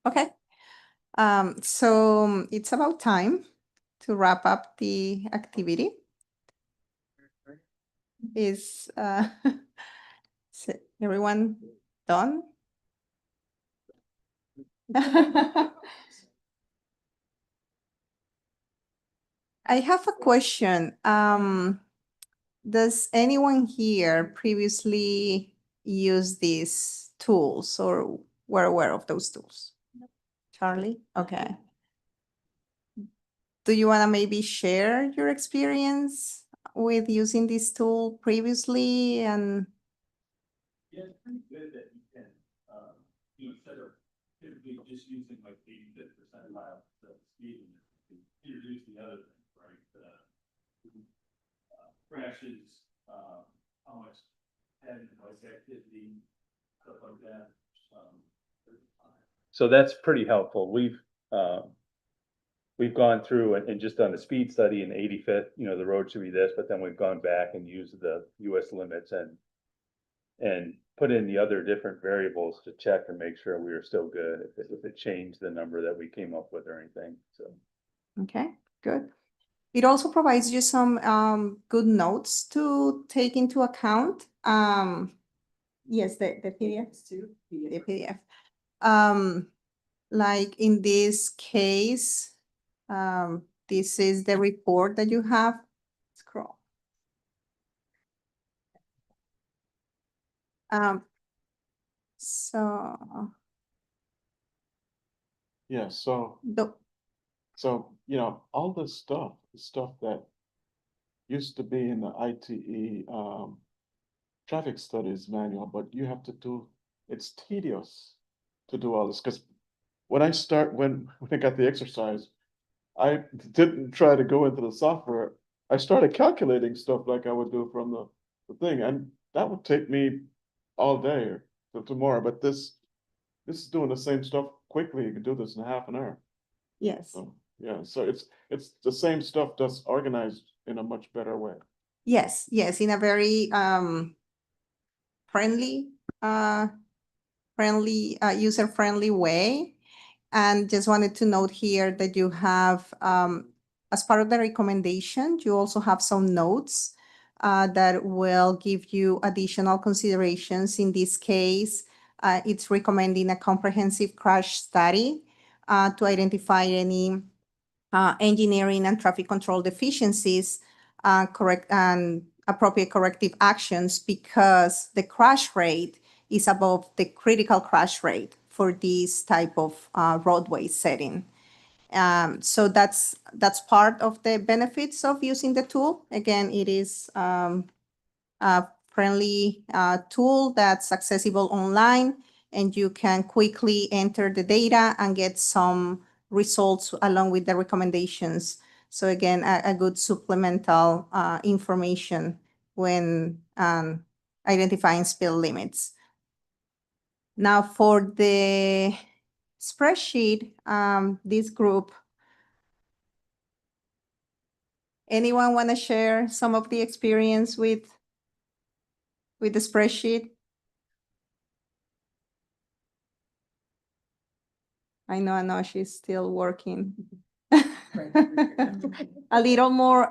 Okay. So it's about time to wrap up the activity. Is is everyone done? I have a question. Does anyone here previously use these tools or were aware of those tools? Charlie? Okay. Do you want to maybe share your experience with using this tool previously and Yeah, it's pretty good that you can, instead of typically just using like 85th percentile speed, you introduce the other things, right? Crashes, how much head like activity, stuff like that. So that's pretty helpful. We've gone through and just done a speed study in 85th, the road should be this, but then we've gone back and used the US limits and put in the other different variables to check and make sure we were still good if it changed the number that we came up with or anything, so. okay, good. It also provides you some good notes to take into account. Yes, the PDF too. The PDF. Like in this case, this is the report that you have. Scroll. So Yeah, so the all this stuff, the stuff that used to be in the ITE traffic studies manual, but you have to do, it's tedious to do all this, because when I got the exercise, I didn't try to go into the software. I started calculating stuff like I would do from the thing, and that would take me all day or till tomorrow, but this is doing the same stuff quickly. You can do this in half an hour. yes. So, yeah, so it's the same stuff just organized in a much better way. Yes, yes, in a very friendly, user-friendly way. And just wanted to note here that you have, as part of the recommendation, you also have some notes that will give you additional considerations. In this case, it's recommending a comprehensive crash study to identify any engineering and traffic control deficiencies, correct and appropriate corrective actions, because the crash rate is above the critical crash rate for this type of roadway setting. So that's part of the benefits of using the tool. Again, it is a friendly tool that's accessible online, and you can quickly enter the data and get some results along with the recommendations. So again, a good supplemental information when identifying speed limits. Now for the spreadsheet, this group, anyone want to share some of the experience with the spreadsheet? I know she's still working. A little more,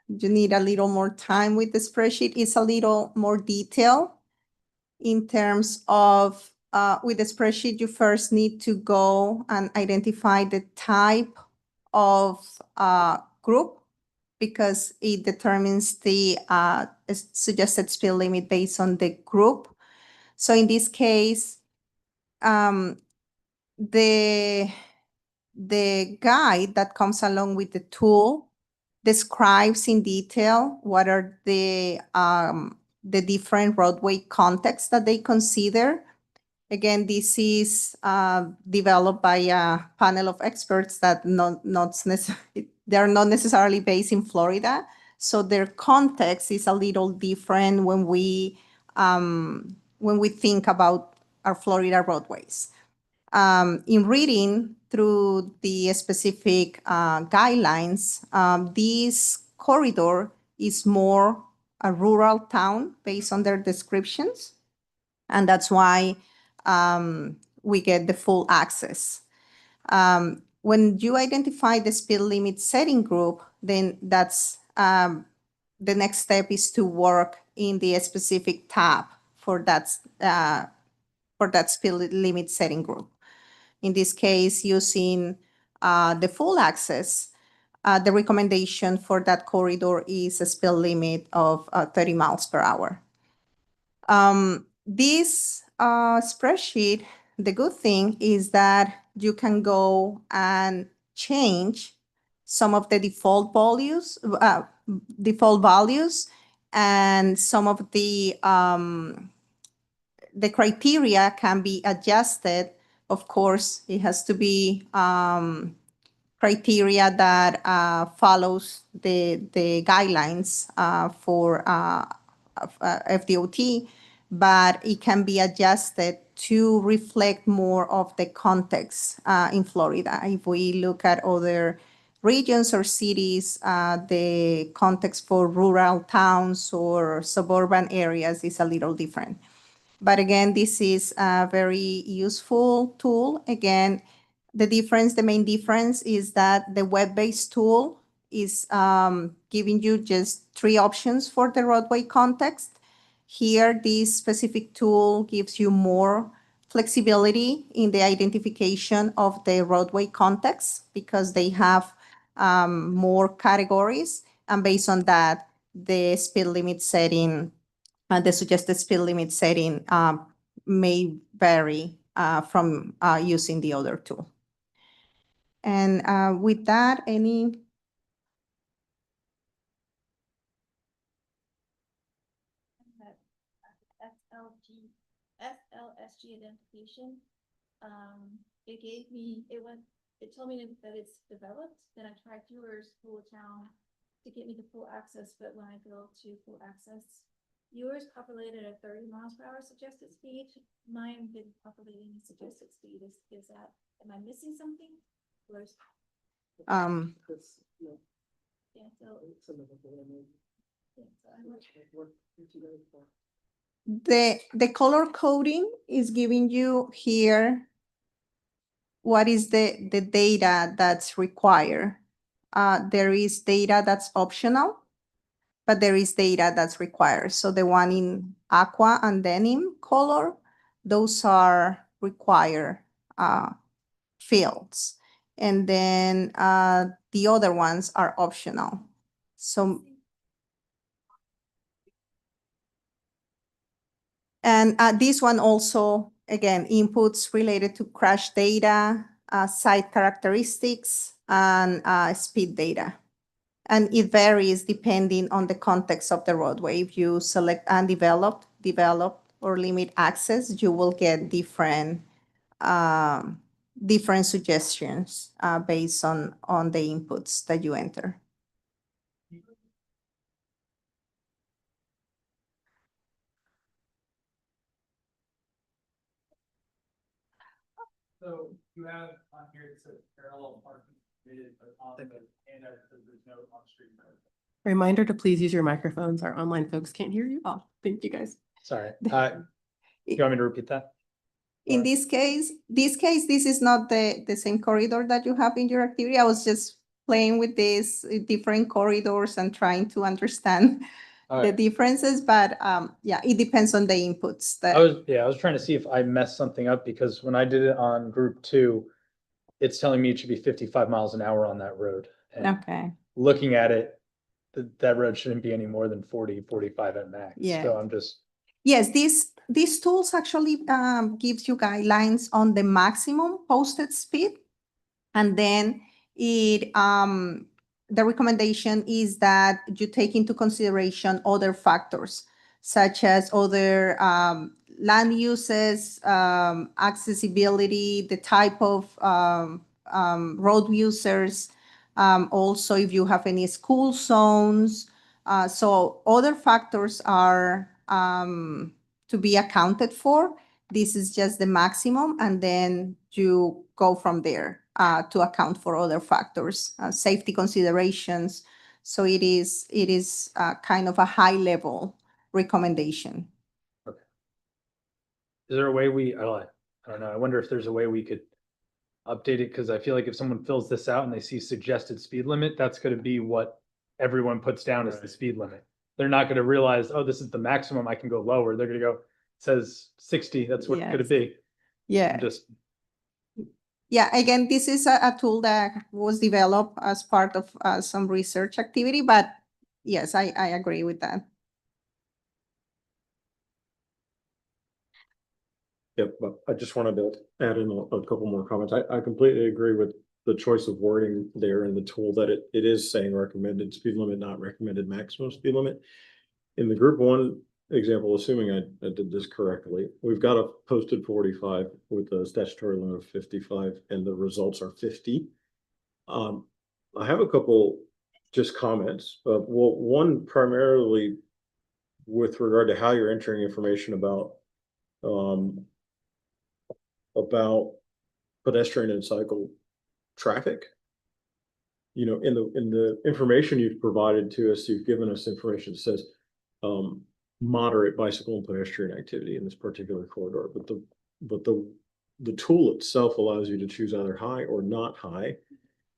you need a little more time with the spreadsheet. It's a little more detailed in terms of, with the spreadsheet, you first need to go and identify the type of group, because it determines the suggested speed limit based on the group. So in this case, the guide that comes along with the tool describes in detail what are the different roadway contexts that they consider. Again, this is developed by a panel of experts that they're not necessarily based in Florida, so their context is a little different when we think about our Florida roadways. In reading through the specific guidelines, this corridor is more a rural town based on their descriptions. And that's why we get the full access. When you identify the speed limit setting group, then that's the next step is to work in the specific tab for that speed limit setting group. In this case, using the full access, the recommendation for that corridor is a speed limit of 30 miles per hour. This spreadsheet, the good thing is that you can go and change some of the default values, and some of the criteria can be adjusted. Of course, it has to be criteria that follows the guidelines for FDOT, but it can be adjusted to reflect more of the context in Florida. If we look at other regions or cities, the context for rural towns or suburban areas is a little different. But again, this is a very useful tool. Again, the main difference is that the web-based tool is giving you just 3 options for the roadway context. Here, this specific tool gives you more flexibility in the identification of the roadway context because they have more categories. And based on that, the speed limit setting, the suggested speed limit setting may vary from using the other tool. And with that, any? SLSG identification. It told me that it's developed. Then I tried yours, Full Town, to get me the full access. But when I go to full access, yours populated at 30 miles per hour suggested speed. Mine didn't populate any suggested speed. Is that, am I missing something? Where's? Yeah, so. The color coding is giving you here what is the data that's required. There is data that's optional, but there is data that's required. So the one in aqua and denim color, those are required fields. And then the other ones are optional. So, and this one also, again, inputs related to crash data, site characteristics, and speed data. And it varies depending on the context of the roadway. If you select undeveloped, developed, or limit access, you will get different suggestions based on the inputs that you enter. So you have on here, it says parallel parking permitted, but on the handout, it says there's no on-street parking. Reminder to please use your microphones. Our online folks can't hear you. Oh, thank you guys. Sorry, you want me to repeat that? In this case, this is not the same corridor that you have in your activity. I was just playing with these different corridors and trying to understand the differences, but yeah, it depends on the inputs. I was trying to see if I messed something up because when I did it on group 2, it's telling me it should be 55 miles an hour on that road. And okay. looking at it, that road shouldn't be any more than 40, 45 at max. Yeah. So I'm just. Yes, these tools actually gives you guidelines on the maximum posted speed. And then it the recommendation is that you take into consideration other factors, such as other land uses, accessibility, the type of road users, also if you have any school zones. So other factors are to be accounted for. This is just the maximum, and then you go from there to account for other factors, safety considerations. So it is kind of a high level recommendation. Is there a way I don't know, I wonder if there's a way we could update it, because I feel like if someone fills this out and they see suggested speed limit, that's gonna be what everyone puts down as the Right. speed limit. They're not gonna realize, oh, this is the maximum, I can go lower. They're gonna go, it says 60, that's what could Yes. it be? Yeah. Just, Yeah, again, this is a tool that was developed as part of some research activity, but yes, I agree with that. Yep, but I just wanted to add in a couple more comments. I completely agree with the choice of wording there in the tool that it is saying recommended speed limit, not recommended maximum speed limit. In the group one example, assuming I did this correctly, we've got a posted 45 with a statutory limit of 55 and the results are 50. I have a couple just comments. Well, one primarily with regard to how you're entering information about pedestrian and cycle traffic. You know, in the information you've provided to us, you've given us information that says moderate bicycle and pedestrian activity in this particular corridor, but the tool itself allows you to choose either high or not high.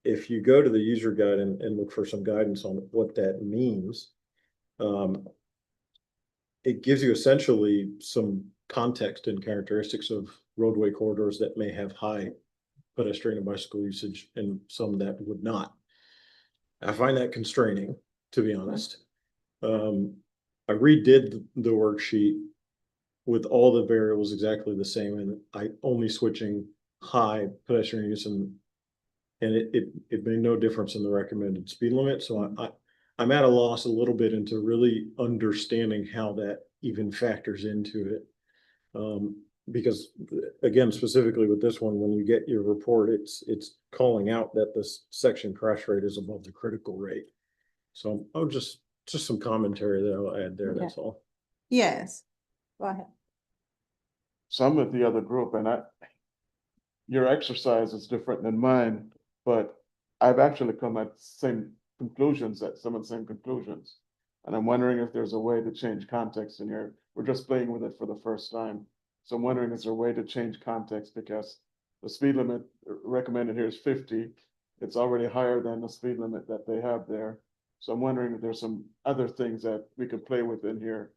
If you go to the user guide and look for some guidance on what that means, it gives you essentially some context and characteristics of roadway corridors that may have high pedestrian and bicycle usage and some that would not. I find that constraining, to be honest. I redid the worksheet with all the variables exactly the same, and I only switching high pedestrian use and it made no difference in the recommended speed limit. So I'm at a loss a little bit into really understanding how that even factors into it. Because again, specifically with this one, when you get your report, it's calling out that this section crash rate is above the critical rate. So I'll just some commentary that I'll add there, that's all. Yes, go ahead. So I'm with the other group and your exercise is different than mine, but I've actually come at same conclusions, some of the same conclusions. And I'm wondering if there's a way to change context in here. We're just playing with it for the first time. So I'm wondering, is there a way to change context, because the speed limit recommended here is 50. It's already higher than the speed limit that they have there. So I'm wondering if there's some other things that we could play with in here.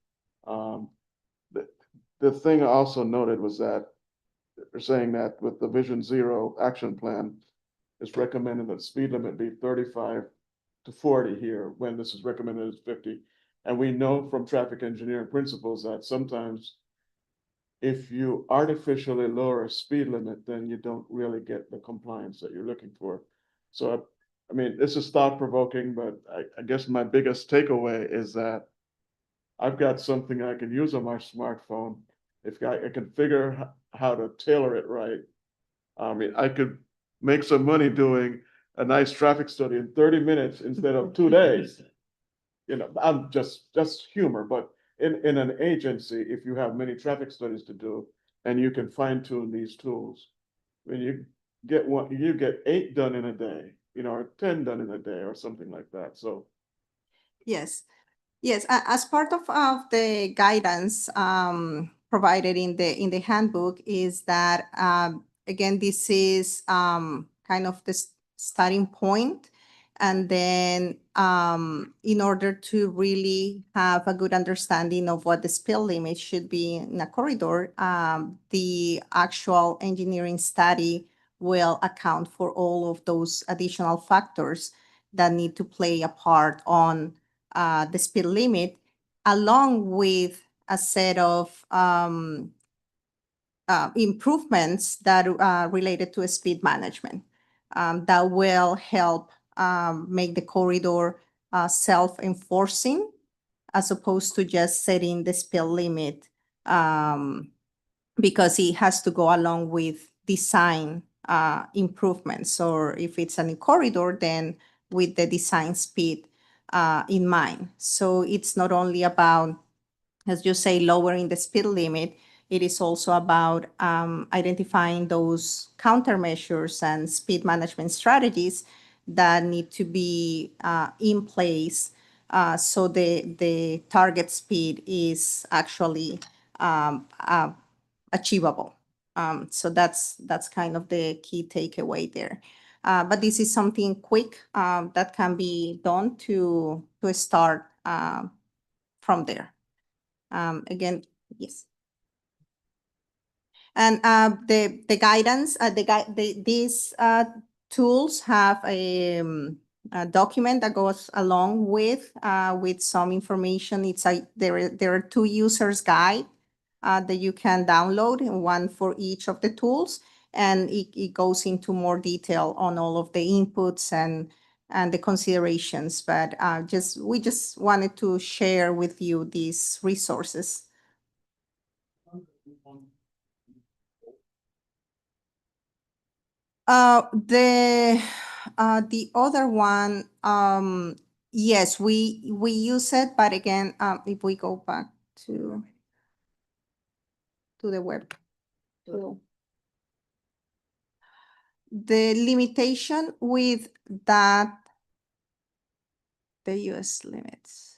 The thing I also noted was that they're saying that with the Vision Zero action plan, it's recommended that speed limit be 35 to 40 here, when this is recommended as 50. And we know from traffic engineering principles that sometimes if you artificially lower a speed limit, then you don't really get the compliance that you're looking for. So, I mean, this is thought provoking, but I guess my biggest takeaway is that I've got something I can use on my smartphone. If I can figure how to tailor it right, I mean, I could make some money doing a nice traffic study in 30 minutes instead of 2 days. You know, I'm just humor, but in an agency, if you have many traffic studies to do and you can fine tune these tools, when you get 8 done in a day, you know, or 10 done in a day or something like that. So Yes, yes. As part of the guidance provided in the handbook is that again, this is kind of the starting point. And then in order to really have a good understanding of what the speed limit should be in a corridor, the actual engineering study will account for all of those additional factors that need to play a part on the speed limit, along with a set of improvements that are related to speed management that will help make the corridor self-enforcing, as opposed to just setting the speed limit, because it has to go along with design improvements. Or if it's a new corridor, then with the design speed in mind. So it's not only about, as you say, lowering the speed limit, it is also about identifying those countermeasures and speed management strategies that need to be in place so the target speed is actually achievable. So that's kind of the key takeaway there. But this is something quick that can be done to start from there. Again, yes. And the guidance, these tools have a document that goes along with some information. It's there are 2 users guide that you can download, one for each of the tools, and it goes into more detail on all of the inputs and the considerations. But we just wanted to share with you these resources. The other one, yes, we use it, but again, if we go back to the web tool. The limitation with that, the US limits.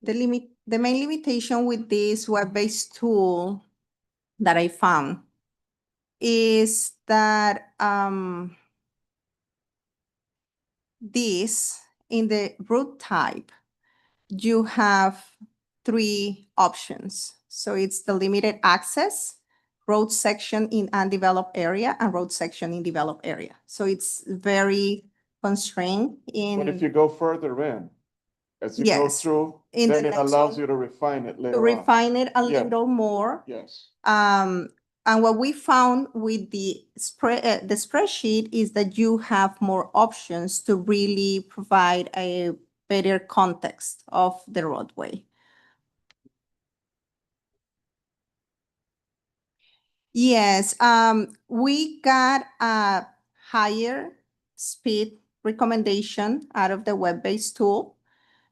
The main limitation with this web-based tool that I found is that this, in the route type, you have 3 options. So it's the limited access, road section in undeveloped area, and road section in developed area. So it's very constrained in. But if you go further in, as you go Yes, through, in the then it next allows one. you to refine it To later on. refine it a Yeah. little more. Yes. And what we found with the spreadsheet is that you have more options to really provide a better context of the roadway. Yes, we got a higher speed recommendation out of the web-based tool.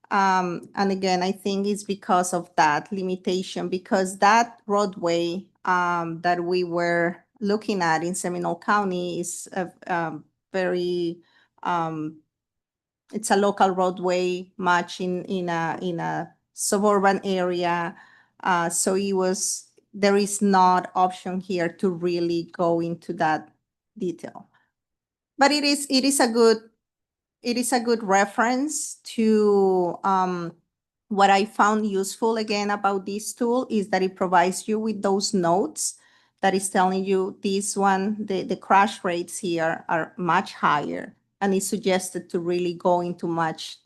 And again, I think it's because of that limitation, because that roadway that we were looking at in Seminole County is a very, it's a local roadway, much in a suburban area. So there is not option here to really go into that detail. But it is a good reference to what I found useful again about this tool is that it provides you with those notes that is telling you this one, the crash rates here are much higher, and it's suggested to really go into much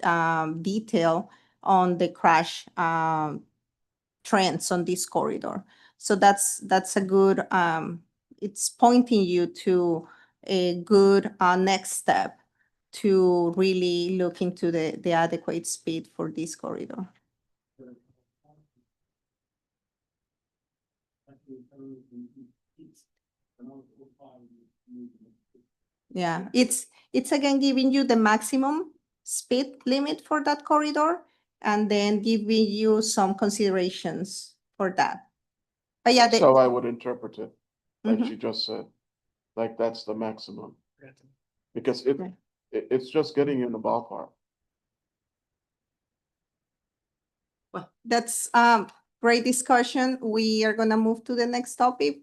detail on the crash trends on this corridor. So that's a good, it's pointing you to a good next step to really look into the adequate speed for this corridor. Yeah, it's again giving you the maximum speed limit for that corridor and then giving you some considerations for that. But yeah, So I would interpret it, like Mhm. she just said, like that's the maximum. Because Right. it's just getting you in the ballpark. Well, that's great discussion. We are gonna move to the next topic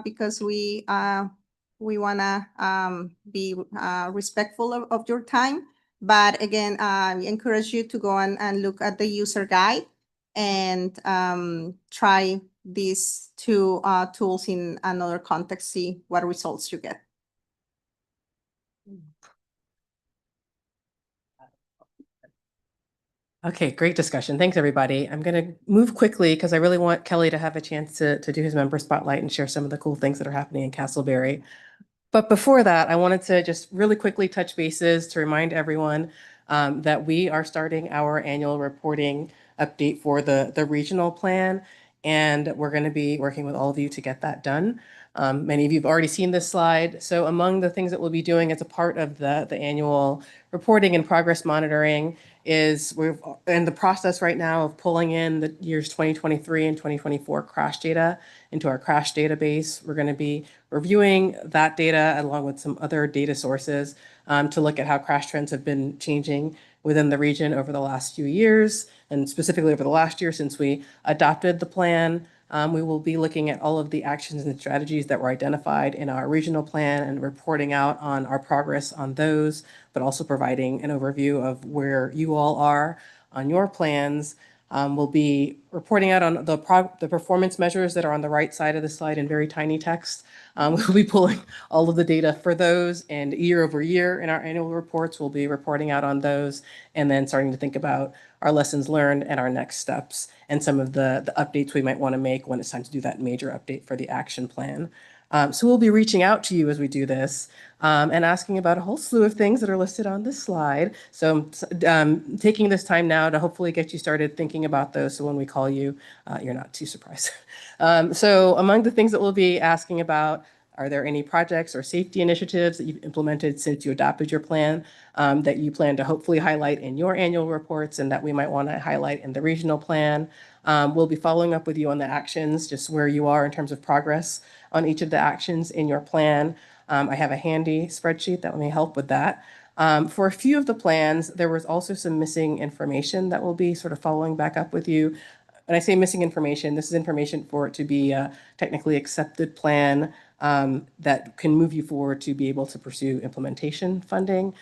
because we wanna be respectful of your time. But again, we encourage you to go and look at the user guide and try these 2 tools in another context, see what results you get. Okay, great discussion. Thanks, everybody. I'm going to move quickly because I really want Kelly to have a chance to do his member spotlight and share some of the cool things that are happening in Castleberry. But before that, I wanted to just really quickly touch bases to remind everyone that we are starting our annual reporting update for the regional plan, and we're going to be working with all of you to get that done. Many of you have already seen this slide. So among the things that we'll be doing as a part of the annual reporting and progress monitoring is we're in the process right now of pulling in the years 2023 and 2024 crash data into our crash database. We're going to be reviewing that data along with some other data sources to look at how crash trends have been changing within the region over the last few years, and specifically over the last year since we adopted the plan. We will be looking at all of the actions and strategies that were identified in our regional plan and reporting out on our progress on those, but also providing an overview of where you all are on your plans. We'll be reporting out on the performance measures that are on the right side of the slide in very tiny text. We'll be pulling all of the data for those, and year over year in our annual reports, we'll be reporting out on those and then starting to think about our lessons learned and our next steps and some of the updates we might want to make when it's time to do that major update for the action plan. So we'll be reaching out to you as we do this and asking about a whole slew of things that are listed on this slide. So taking this time now to hopefully get you started thinking about those so when we call you, you're not too surprised. So among the things that we'll be asking about, are there any projects or safety initiatives that you've implemented since you adopted your plan that you plan to hopefully highlight in your annual reports and that we might want to highlight in the regional plan? We'll be following up with you on the actions, just where you are in terms of progress on each of the actions in your plan. I have a handy spreadsheet that may help with that. For a few of the plans, there was also some missing information that we'll be sort of following back up with you. When I say missing information, this is information for it to be a technically accepted plan that can move you forward to be able to pursue implementation funding.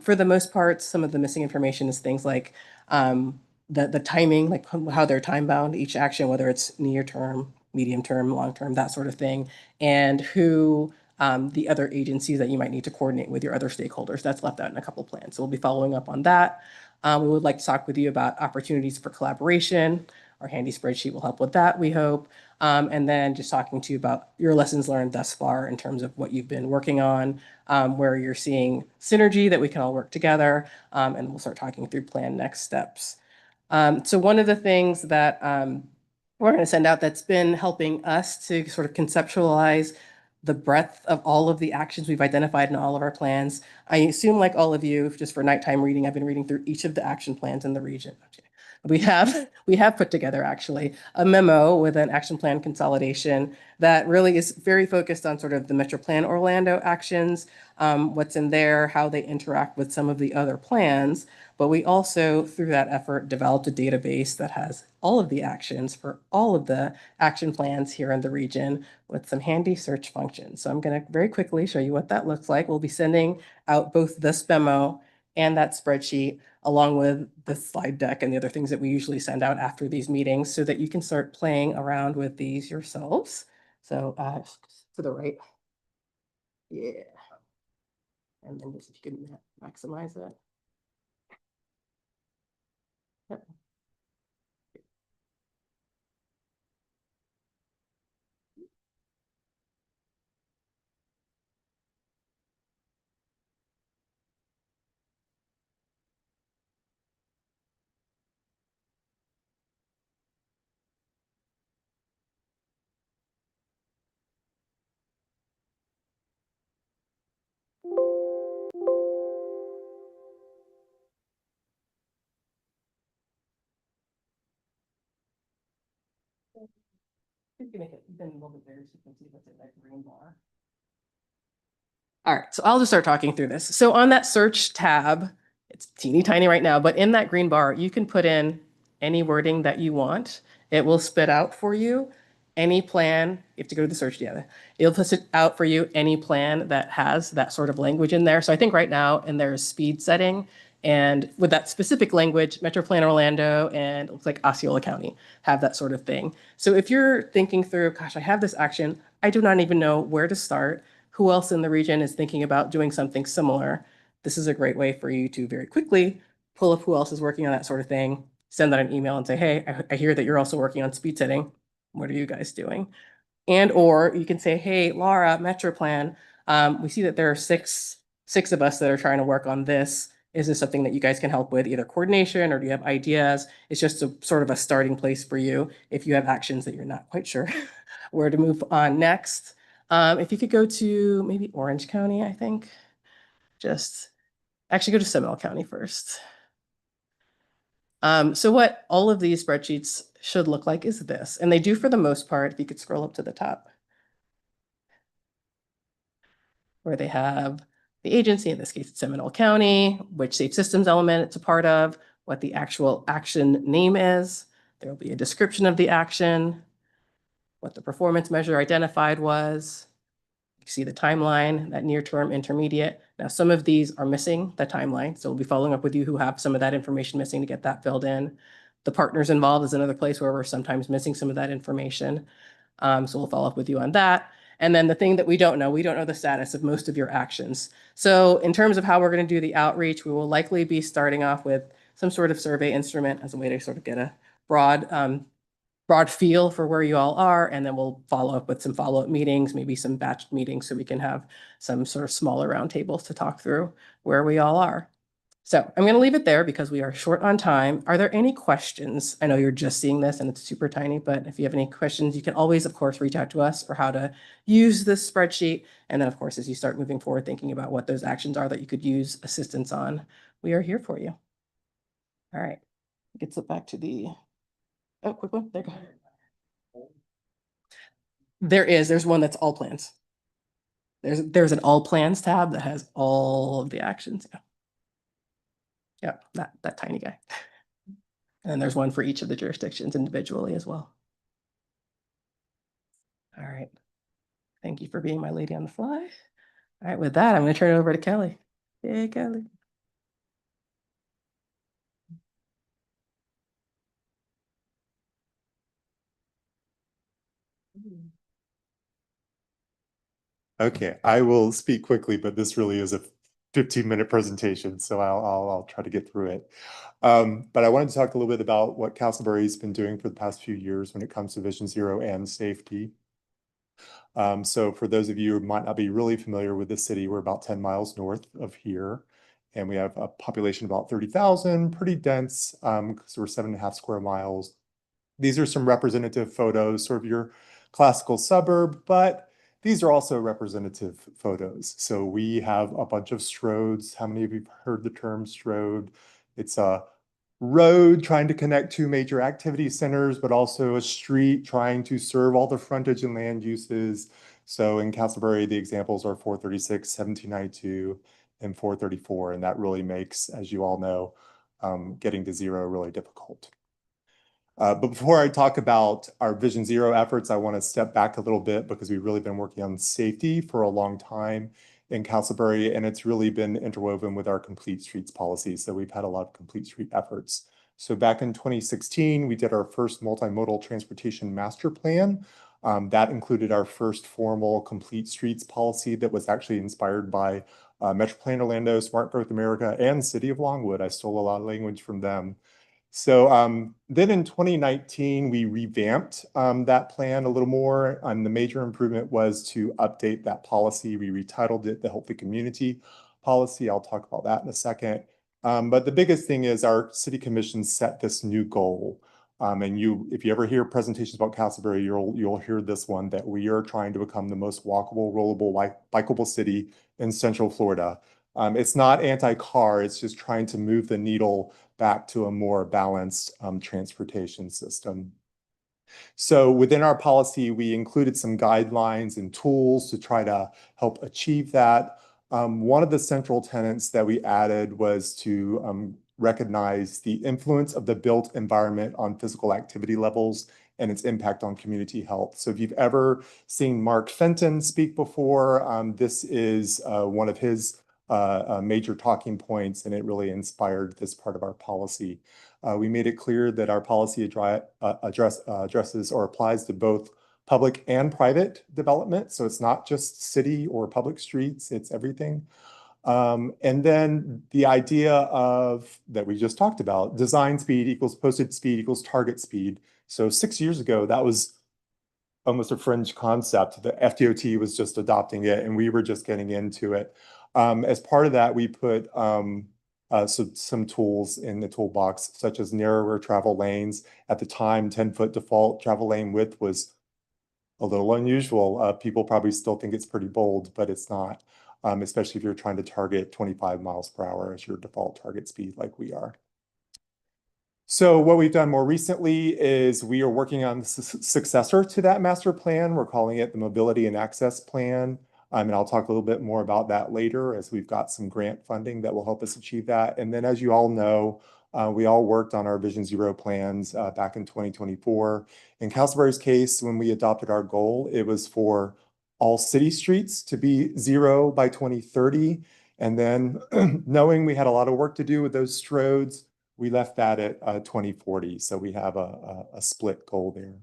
For the most part, some of the missing information is things like the timing, like how they're time bound, each action, whether it's near term, medium term, long term, that sort of thing, and who the other agencies that you might need to coordinate with your other stakeholders. That's left out in a couple plans. So we'll be following up on that. We would like to talk with you about opportunities for collaboration. Our handy spreadsheet will help with that, we hope. And then just talking to you about your lessons learned thus far in terms of what you've been working on, where you're seeing synergy that we can all work together, and we'll start talking through plan next steps. So one of the things that we're going to send out that's been helping us to sort of conceptualize the breadth of all of the actions we've identified in all of our plans. I assume, like all of you, just for nighttime reading, I've been reading through each of the action plans in the region. We have put together actually a memo with an action plan consolidation that really is very focused on sort of the Metro Plan Orlando actions, what's in there, how they interact with some of the other plans. But we also, through that effort, developed a database that has all of the actions for all of the action plans here in the region with some handy search functions. So I'm going to very quickly show you what that looks like. We'll be sending out both this memo and that spreadsheet along with the slide deck and the other things that we usually send out after these meetings so that you can start playing around with these yourselves. So to the right. Yeah. And then just if you can maximize it. Yep. You can make it then a little bit bigger so you can see what's in that green bar. All right, so I'll just start talking through this. So on that search tab, it's teeny tiny right now, but in that green bar, you can put in any wording that you want. It will spit out for you any plan. You have to go to the search together. It'll put it out for you any plan that has that sort of language in there. So I think right now in their speed setting, and with that specific language, Metro Plan Orlando and it looks like Osceola County have that sort of thing. So if you're thinking through, gosh, I have this action, I do not even know where to start. Who else in the region is thinking about doing something similar? This is a great way for you to very quickly pull up who else is working on that sort of thing, send out an email and say, hey, I hear that you're also working on speed setting. What are you guys doing? And or you can say, hey, Laura, Metro Plan, we see that there are six of us that are trying to work on this. Is this something that you guys can help with, either coordination or do you have ideas? It's just a sort of a starting place for you if you have actions that you're not quite sure where to move on next. If you could go to maybe Orange County, I think. Just actually go to Seminole County first. So what all of these spreadsheets should look like is this, and they do for the most part, if you could scroll up to the top, where they have the agency, in this case, it's Seminole County, which safe systems element it's a part of, what the actual action name is. There will be a description of the action, what the performance measure identified was. You see the timeline, that near term, intermediate. Now, some of these are missing the timeline, so we'll be following up with you who have some of that information missing to get that filled in. The partners involved is another place where we're sometimes missing some of that information. So we'll follow up with you on that. And then the thing that we don't know the status of most of your actions. So in terms of how we're going to do the outreach, we will likely be starting off with some sort of survey instrument as a way to sort of get a broad feel for where you all are, and then we'll follow up with some follow-up meetings, maybe some batch meetings, so we can have some sort of smaller roundtables to talk through where we all are. So I'm going to leave it there because we are short on time. Are there any questions? I know you're just seeing this and it's super tiny, but if you have any questions, you can always, of course, reach out to us for how to use this spreadsheet. And then, of course, as you start moving forward, thinking about what those actions are that you could use assistance on, we are here for you. All right, gets it back to the, oh, quick one, there you go. There's one that's all plans. There's an all plans tab that has all of the actions. Yeah, that tiny guy. And there's one for each of the jurisdictions individually as well. All right. Thank you for being my lady on the fly. All right, with that, I'm going to turn it over to Kelly. Hey, Kelly. Okay, I will speak quickly, but this really is a 15-minute presentation, so I'll try to get through it. But I wanted to talk a little bit about what Castleberry's been doing for the past few years when it comes to Vision Zero and safety. So for those of you who might not be really familiar with the city, we're about 10 miles north of here, and we have a population of about 30,000, pretty dense, because we're 7.5 square miles. These are some representative photos, sort of your classical suburb, but these are also representative photos. So we have a bunch of stroads. How many of you have heard the term stroad? It's a road trying to connect two major activity centers, but also a street trying to serve all the frontage and land uses. So in Castleberry, the examples are 436, 1792, and 434. And that really makes, as you all know, getting to zero really difficult. But before I talk about our Vision Zero efforts, I want to step back a little bit because we've really been working on safety for a long time in Castleberry, and it's really been interwoven with our Complete Streets policy. So we've had a lot of complete street efforts. So back in 2016, we did our first multimodal transportation master plan. That included our first formal Complete Streets policy that was actually inspired by MetroPlan Orlando, Smart Growth America, and City of Longwood. I stole a lot of language from them. So then in 2019, we revamped that plan a little more. The major improvement was to update that policy. We retitled it the Healthy Community Policy. I'll talk about that in a second. But the biggest thing is our city commission set this new goal. And if you ever hear presentations about Castleberry, you'll hear this one, that we are trying to become the most walkable, rollable, bikeable city in Central Florida. It's not anti-car, it's just trying to move the needle back to a more balanced transportation system. So within our policy, we included some guidelines and tools to try to help achieve that. One of the central tenets that we added was to recognize the influence of the built environment on physical activity levels and its impact on community health. So if you've ever seen Mark Fenton speak before, this is one of his major talking points, and it really inspired this part of our policy. We made it clear that our policy addresses or applies to both public and private development. So it's not just city or public streets, it's everything. And then the idea of that we just talked about, design speed equals posted speed equals target speed. So 6 years ago, that was almost a fringe concept. The FDOT was just adopting it, and we were just getting into it. As part of that, we put some tools in the toolbox, such as narrower travel lanes. At the time, 10-foot default travel lane width was a little unusual. People probably still think it's pretty bold, but it's not, especially if you're trying to target 25 miles per hour as your default target speed like we are. So what we've done more recently is we are working on the successor to that master plan. We're calling it the Mobility and Access Plan. And I'll talk a little bit more about that later as we've got some grant funding that will help us achieve that. And then as you all know, we all worked on our Vision Zero plans back in 2024. In Castleberry's case, when we adopted our goal, it was for all city streets to be zero by 2030. And then knowing we had a lot of work to do with those roads, we left that at 2040. So we have a split goal there.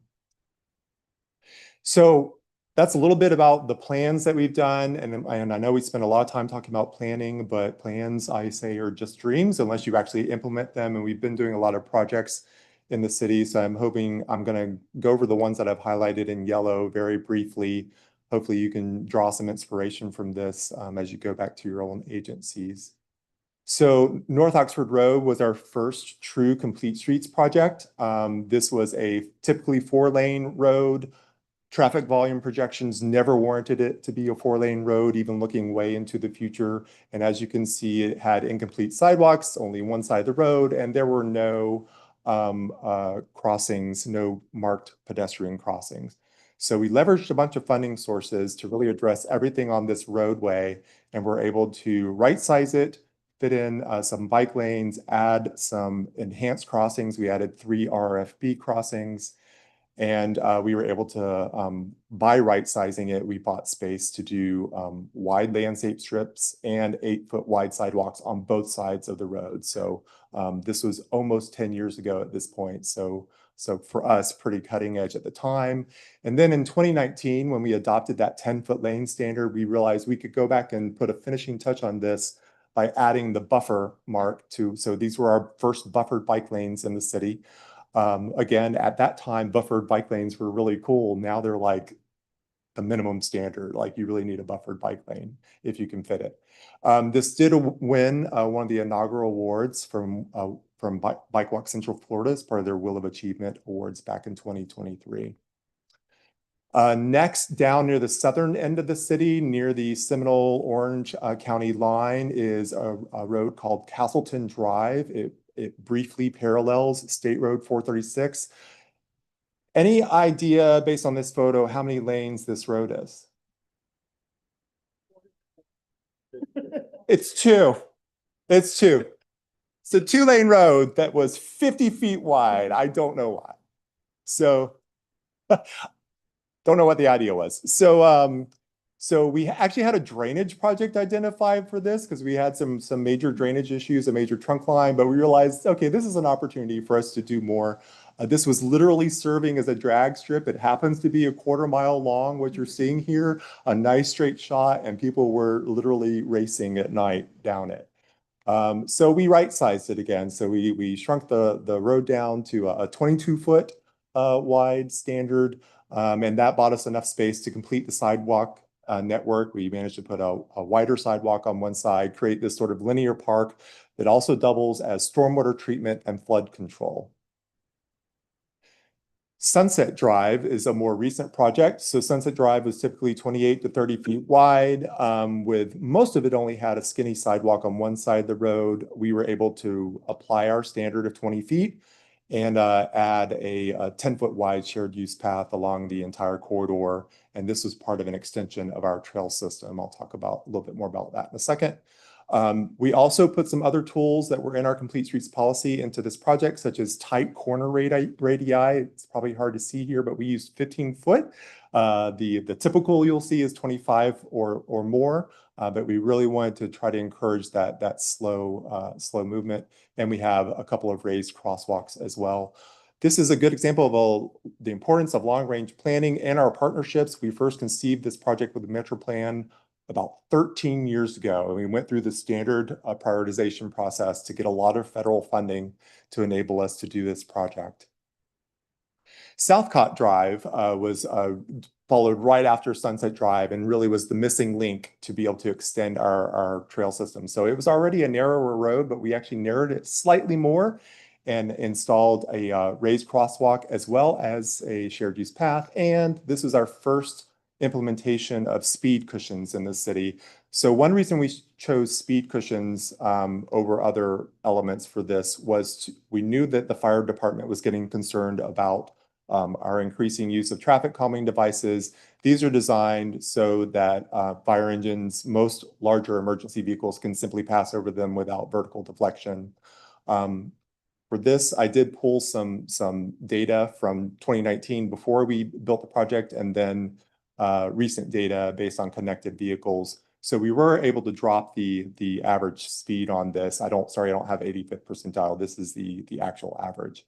So that's a little bit about the plans that we've done. And I know we spent a lot of time talking about planning, but plans, I say, are just dreams unless you actually implement them. And we've been doing a lot of projects in the city. So I'm hoping I'm going to go over the ones that I've highlighted in yellow very briefly. Hopefully you can draw some inspiration from this as you go back to your own agencies. So North Oxford Road was our first true complete streets project. This was a typically 4-lane road. Traffic volume projections never warranted it to be a 4-lane road, even looking way into the future. And as you can see, it had incomplete sidewalks, only one side of the road, and there were no crossings, no marked pedestrian crossings. So we leveraged a bunch of funding sources to really address everything on this roadway, and we're able to right-size it, fit in some bike lanes, add some enhanced crossings. We added 3 RFB crossings, and we were able to, by right-sizing it, we bought space to do wide landscape strips and 8-foot wide sidewalks on both sides of the road. So this was almost 10 years ago at this point. So for us, pretty cutting edge at the time. And then in 2019, when we adopted that 10-foot lane standard, we realized we could go back and put a finishing touch on this by adding the buffer mark to, so these were our first buffered bike lanes in the city. Again, at that time, buffered bike lanes were really cool. Now they're like the minimum standard, like you really need a buffered bike lane if you can fit it. This did win one of the inaugural awards from Bike Walk Central Florida as part of their Wheel of Achievement Awards back in 2023. Next, down near the southern end of the city, near the Seminole-Orange County line, is a road called Castleton Drive. It briefly parallels State Road 436. Any idea, based on this photo, how many lanes this road is? It's 2. It's 2. It's a 2-lane road that was 50 feet wide. I don't know why. So don't know what the idea was. So we actually had a drainage project identified for this because we had some major drainage issues, a major trunk line, but we realized, okay, this is an opportunity for us to do more. This was literally serving as a drag strip. It happens to be a 1/4 mile long, what you're seeing here, a nice straight shot, and people were literally racing at night down it. So we right-sized it again. So we shrunk the road down to a 22-foot wide standard, and that bought us enough space to complete the sidewalk network. We managed to put a wider sidewalk on one side, create this sort of linear park that also doubles as stormwater treatment and flood control. Sunset Drive is a more recent project. So Sunset Drive was typically 28 to 30 feet wide, with most of it only had a skinny sidewalk on one side of the road. We were able to apply our standard of 20 feet and add a 10-foot wide shared use path along the entire corridor. And this was part of an extension of our trail system. I'll talk about a little bit more about that in a second. We also put some other tools that were in our Complete Streets policy into this project, such as tight corner radii. It's probably hard to see here, but we used 15 foot. The typical you'll see is 25 or more, but we really wanted to try to encourage that slow movement. And we have a couple of raised crosswalks as well. This is a good example of the importance of long-range planning and our partnerships. We first conceived this project with the Metro Plan about 13 years ago, and we went through the standard prioritization process to get a lot of federal funding to enable us to do this project. Southcott Drive was followed right after Sunset Drive and really was the missing link to be able to extend our trail system. So it was already a narrower road, but we actually narrowed it slightly more. and installed a raised crosswalk as well as a shared use path. And this was our first implementation of speed cushions in the city. So one reason we chose speed cushions over other elements for this was we knew that the fire department was getting concerned about our increasing use of traffic calming devices. These are designed so that fire engines, most larger emergency vehicles, can simply pass over them without vertical deflection. For this, I did pull some data from 2019 before we built the project, and then recent data based on connected vehicles. So we were able to drop the average speed on this. I don't have 85th percentile. This is the actual average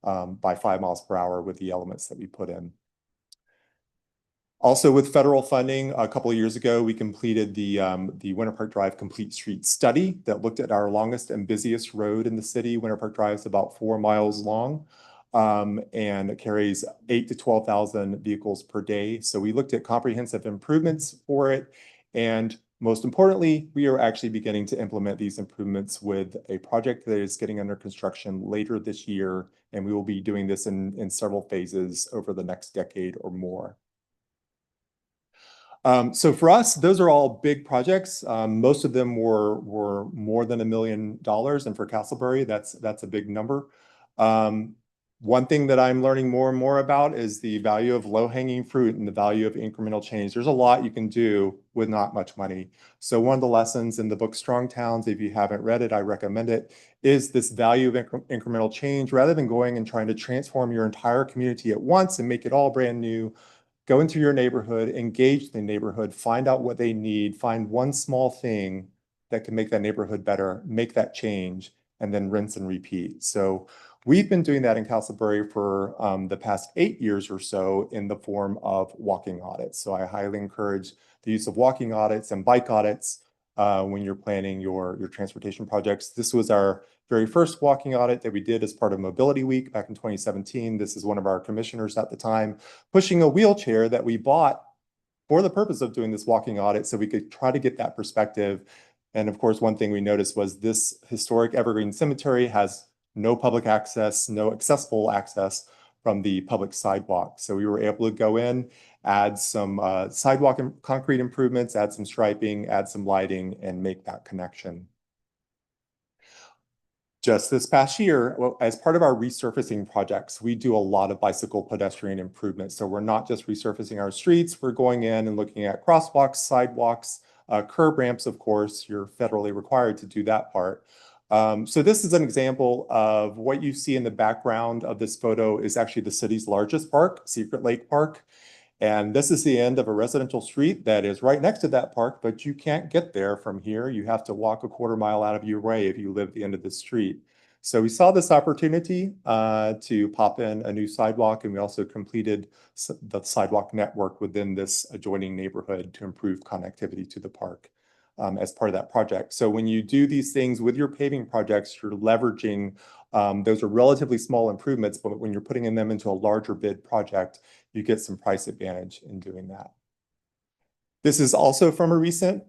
by 5 miles per hour with the elements that we put in. Also, with federal funding, a couple of years ago, we completed the Winter Park Drive Complete Street Study that looked at our longest and busiest road in the city. Winter Park Drive is about 4 miles long, and it carries 8,000 to 12,000 vehicles per day. So we looked at comprehensive improvements for it. And most importantly, we are actually beginning to implement these improvements with a project that is getting under construction later this year. And we will be doing this in several phases over the next decade or more. So for us, those are all big projects. Most of them were more than $1 million, and for Castleberry, that's a big number. One thing that I'm learning more and more about is the value of low-hanging fruit and the value of incremental change. There's a lot you can do with not much money. So one of the lessons in the book Strong Towns, if you haven't read it, I recommend it, is this value of incremental change. Rather than going and trying to transform your entire community at once and make it all brand new, go into your neighborhood, engage the neighborhood, find out what they need, find one small thing that can make that neighborhood better, make that change, and then rinse and repeat. So we've been doing that in Castleberry for the past 8 years or so in the form of walking audits. So I highly encourage the use of walking audits and bike audits when you're planning your transportation projects. This was our very first walking audit that we did as part of Mobility Week back in 2017. This is one of our commissioners at the time pushing a wheelchair that we bought for the purpose of doing this walking audit so we could try to get that perspective. And of course, one thing we noticed was this historic evergreen cemetery has no public access, no accessible access from the public sidewalk. So we were able to go in, add some sidewalk and concrete improvements, add some striping, add some lighting, and make that connection. Just this past year, as part of our resurfacing projects, we do a lot of bicycle pedestrian improvements. So we're not just resurfacing our streets, we're going in and looking at crosswalks, sidewalks, curb ramps, of course, you're federally required to do that part. So this is an example of what you see in the background of this photo is actually the city's largest park, Secret Lake Park. And this is the end of a residential street that is right next to that park, but you can't get there from here. You have to walk a quarter mile out of your way if you live at the end of the street. So we saw this opportunity to pop in a new sidewalk, and we also completed the sidewalk network within this adjoining neighborhood to improve connectivity to the park as part of that project. So when you do these things with your paving projects, you're leveraging, those are relatively small improvements, but when you're putting them into a larger bid project, you get some price advantage in doing that. This is also from a recent,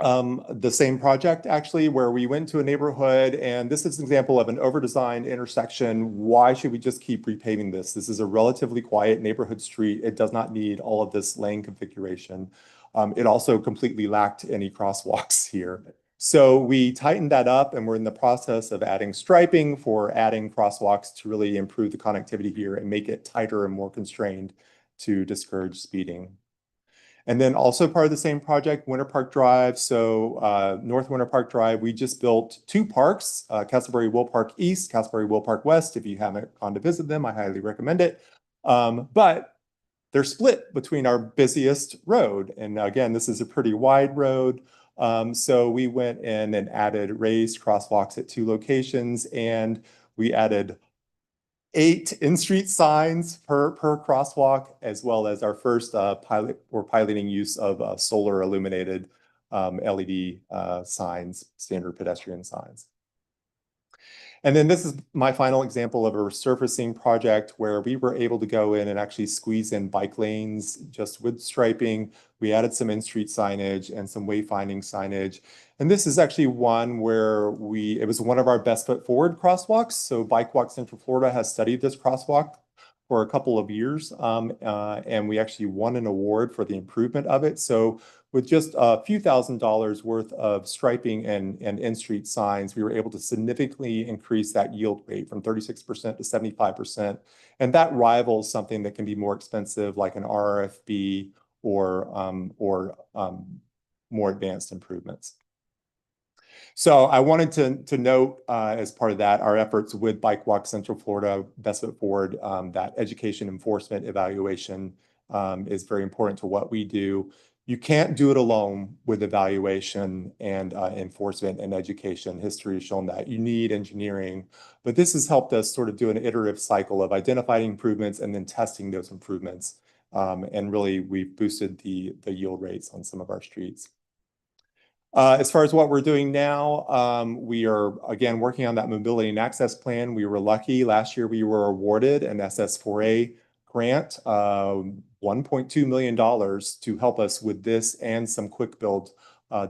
the same project actually, where we went to a neighborhood, and this is an example of an over-designed intersection. Why should we just keep repaving this? This is a relatively quiet neighborhood street. It does not need all of this lane configuration. It also completely lacked any crosswalks here. So we tightened that up, and we're in the process of adding striping for adding crosswalks to really improve the connectivity here and make it tighter and more constrained to discourage speeding. And then also part of the same project, Winter Park Drive. So North Winter Park Drive, we just built 2 parks, Castleberry Will Park East, Castleberry Will Park West. If you haven't gone to visit them, I highly recommend it. But they're split between our busiest road. And again, this is a pretty wide road. So we went in and added raised crosswalks at 2 locations, and we added 8 in-street signs per crosswalk, as well as our first piloting use of solar illuminated LED signs, standard pedestrian signs. And then this is my final example of a resurfacing project where we were able to go in and actually squeeze in bike lanes just with striping. We added some in-street signage and some wayfinding signage. And this is actually one where it was one of our best foot forward crosswalks. So Bike Walk Central Florida has studied this crosswalk for a couple of years. And we actually won an award for the improvement of it. So with just a few $1,000s worth of striping and in-street signs, we were able to significantly increase that yield rate from 36% to 75%. And that rivals something that can be more expensive, like an RRFB or more advanced improvements. So I wanted to note as part of that, our efforts with Bike Walk Central Florida, Best Foot Forward, that education enforcement evaluation is very important to what we do. You can't do it alone with evaluation and enforcement and education. History has shown that you need engineering, but this has helped us sort of do an iterative cycle of identifying improvements and then testing those improvements. And really, we've boosted the yield rates on some of our streets. As far as what we're doing now, we are, again, working on that mobility and access plan. We were lucky. Last year, we were awarded an SS4A grant, $1.2 million to help us with this and some quick build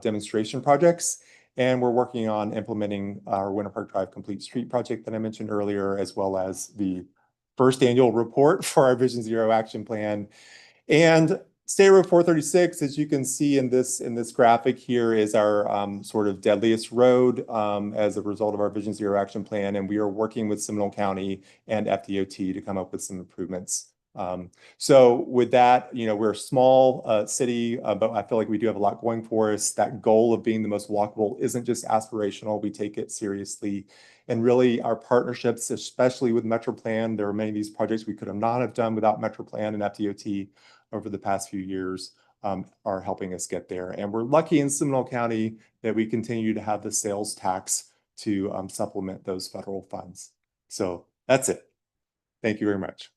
demonstration projects. And we're working on implementing our Winter Park Drive Complete Street project that I mentioned earlier, as well as the first annual report for our Vision Zero action plan. And State Road 436, as you can see in this graphic here, is our sort of deadliest road as a result of our Vision Zero action plan. And we are working with Seminole County and FDOT to come up with some improvements. So with that, we're a small city, but I feel like we do have a lot going for us. That goal of being the most walkable isn't just aspirational. We take it seriously. And really our partnerships, especially with MetroPlan, there are many of these projects we could not have done without MetroPlan and FDOT over the past few years are helping us get there. And we're lucky in Seminole County that we continue to have the sales tax to supplement those federal funds. So that's it. Thank you very much.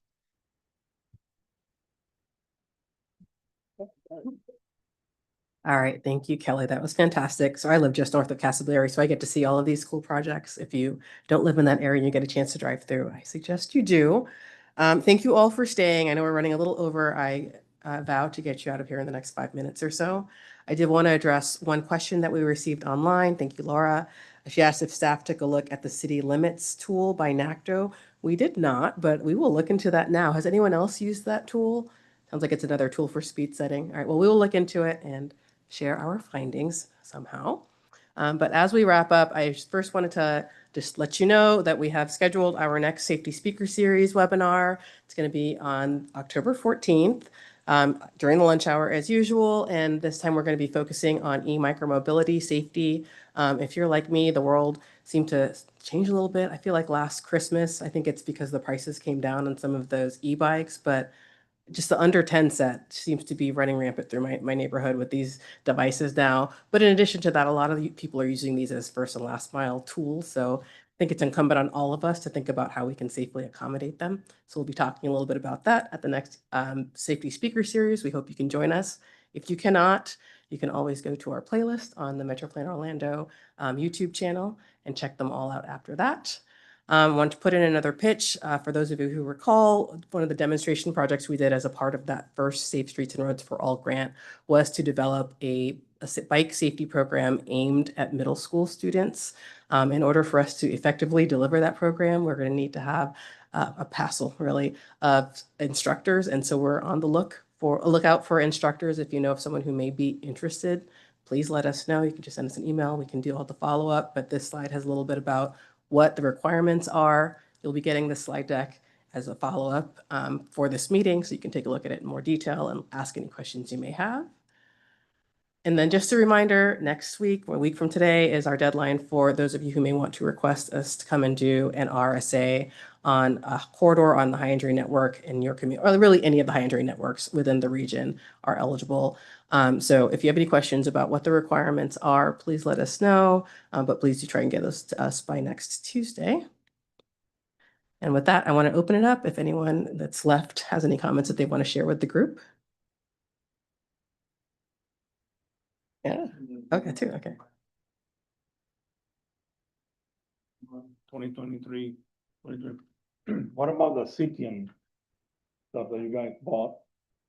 All right, thank you, Kelly. That was fantastic. So I live just north of Castleberry, so I get to see all of these cool projects. If you don't live in that area and you get a chance to drive through, I suggest you do. Thank you all for staying. I know we're running a little over. I vow to get you out of here in the next 5 minutes or so. I did want to address one question that we received online. Thank you, Laura. She asked if staff took a look at the city limits tool by NACDO. We did not, but we will look into that now. Has anyone else used that tool? Sounds like it's another tool for speed setting. All right, well, we will look into it and share our findings somehow. But as we wrap up, I first wanted to just let you know that we have scheduled our next Safety Speaker Series webinar. It's going to be on October 14th during the lunch hour as usual. And this time we're going to be focusing on e-micromobility safety. If you're like me, the world seemed to change a little bit. I feel like last Christmas, I think it's because the prices came down on some of those e-bikes, but just the under 10 set seems to be running rampant through my neighborhood with these devices now. But in addition to that, a lot of people are using these as first and last mile tools. So I think it's incumbent on all of us to think about how we can safely accommodate them. So we'll be talking a little bit about that at the next Safety Speaker Series. We hope you can join us. If you cannot, you can always go to our playlist on the MetroPlan Orlando YouTube channel and check them all out after that. Want to put in another pitch for those of you who recall, one of the demonstration projects we did as a part of that first Safe Streets and Roads for All grant was to develop a bike safety program aimed at middle school students. In order for us to effectively deliver that program, we're going to need to have a passel really of instructors. And so we're on the lookout for instructors. If you know of someone who may be interested, please let us know. You can just send us an email. We can do all the follow-up, but this slide has a little bit about what the requirements are. You'll be getting the slide deck as a follow-up for this meeting, so you can take a look at it in more detail and ask any questions you may have. And then just a reminder, next week, a week from today, is our deadline for those of you who may want to request us to come and do an RSA on a corridor on the high injury network in your community, or really any of the high injury networks within the region are eligible. So if you have any questions about what the requirements are, please let us know, but please do try and get those to us by next Tuesday. And with that, I want to open it up if anyone that's left has any comments that they want to share with the group. Yeah, okay, too, okay. 2023, 2020. What about the CTM stuff that you guys bought?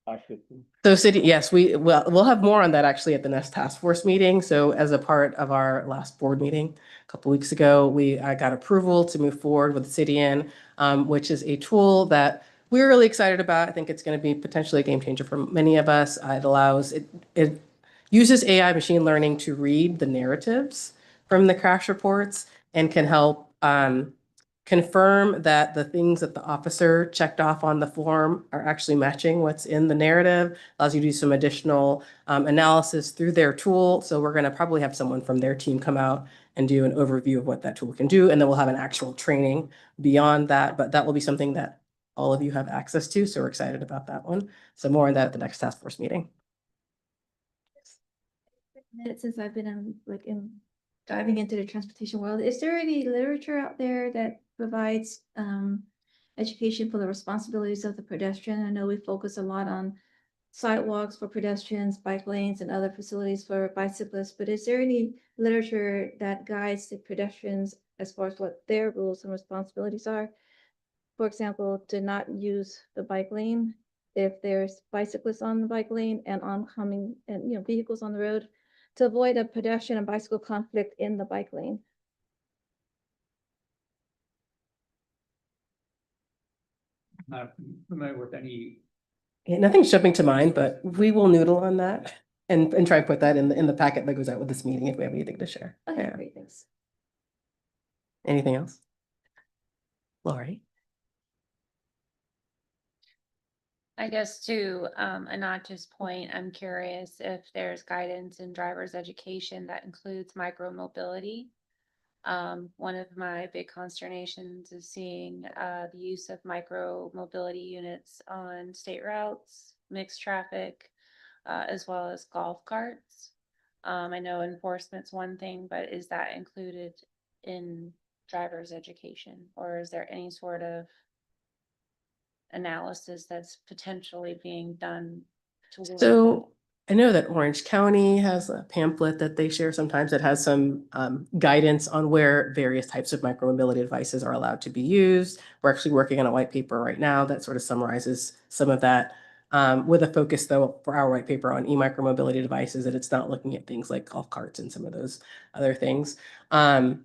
Actually, So city, yes, we'll have more on that actually at the next task force meeting. So as a part of our last board meeting a couple weeks ago, I got approval to move forward with Cydian, which is a tool that we're really excited about. I think it's going to be potentially a game changer for many of us. It uses AI machine learning to read the narratives from the crash reports and can help confirm that the things that the officer checked off on the form are actually matching what's in the narrative, allows you to do some additional analysis through their tool. So we're going to probably have someone from their team come out and do an overview of what that tool can do. And then we'll have an actual training beyond that, but that will be something that all of you have access to. So we're excited about that one. So more on that at the next task force meeting. Since I've been diving into the transportation world, is there any literature out there that provides education for the responsibilities of the pedestrian? I know we focus a lot on sidewalks for pedestrians, bike lanes, and other facilities for bicyclists, but is there any literature that guides the pedestrians as far as what their rules and responsibilities are? For example, to not use the bike lane if there's bicyclists on the bike lane and oncoming and vehicles on the road, to avoid a pedestrian and bicycle conflict in the bike lane. Familiar with any, Yeah, nothing's jumping to mind, but we will noodle on that and try and put that in the packet that goes out with this meeting if we have anything to share. Okay, Yeah. great, thanks. Anything else? Lori? I guess to Anant's point, I'm curious if there's guidance in driver's education that includes micromobility. One of my big consternations is seeing the use of micromobility units on state routes, mixed traffic, as well as golf carts. I know enforcement's one thing, but is that included in driver's education, or is there any sort of analysis that's potentially being done towards So I know that Orange County has a pamphlet that they share sometimes that has some guidance on where various types of micromobility devices are allowed to be used. We're actually working on a white paper right now that sort of summarizes some of that, with a focus though for our white paper on e-micromobility devices, that it's not looking at things like golf carts and some of those other things. In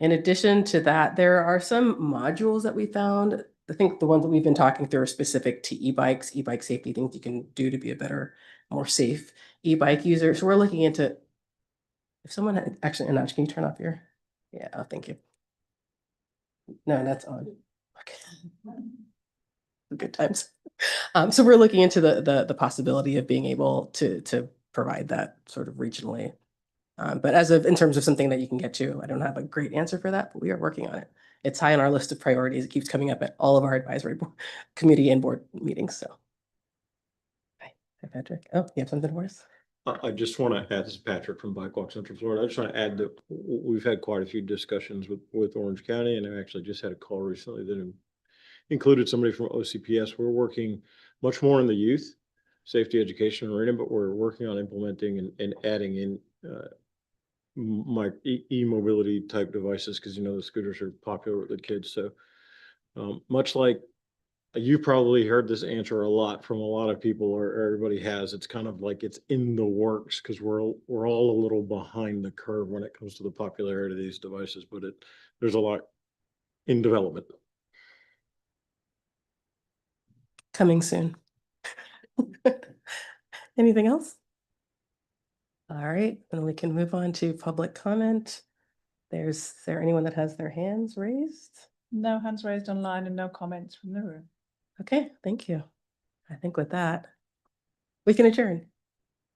addition to that, there are some modules that we found. I think the ones that we've been talking through are specific to e-bikes, e-bike safety, things you can do to be a better, more safe e-bike user. So we're looking into, if someone had, actually, Anant, can you turn off your, yeah, oh, thank you. No, that's on. Okay. Good times. So we're looking into the possibility of being able to provide that sort of regionally. But in terms of something that you can get to, I don't have a great answer for that, but we are working on it. It's high on our list of priorities. It keeps coming up at all of our advisory committee and board meetings, so. Hi, Patrick. Oh, you have something for us? I just want to add, this is Patrick from Bike Walk Central Florida. I just want to add that we've had quite a few discussions with Orange County, and I actually just had a call recently that included somebody from OCPS. We're working much more in the youth safety education arena, but we're working on implementing and adding in e-mobility type devices, because the scooters are popular with the kids. So much like you probably heard this answer a lot from a lot of people, or everybody has, it's kind of like it's in the works, because we're all a little behind the curve when it comes to the popularity of these devices, but there's a lot in development. Coming soon. Anything else? All right, then we can move on to public comment. Is there anyone that has their hands raised? No hands raised online and no comments from the room. Okay, thank you. I think with that, we can adjourn.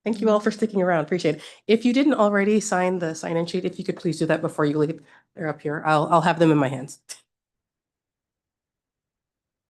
Thank you all for sticking around. Appreciate it. If you didn't already sign the sign-in sheet, if you could please do that before you leave. They're up here. I'll have them in my hands.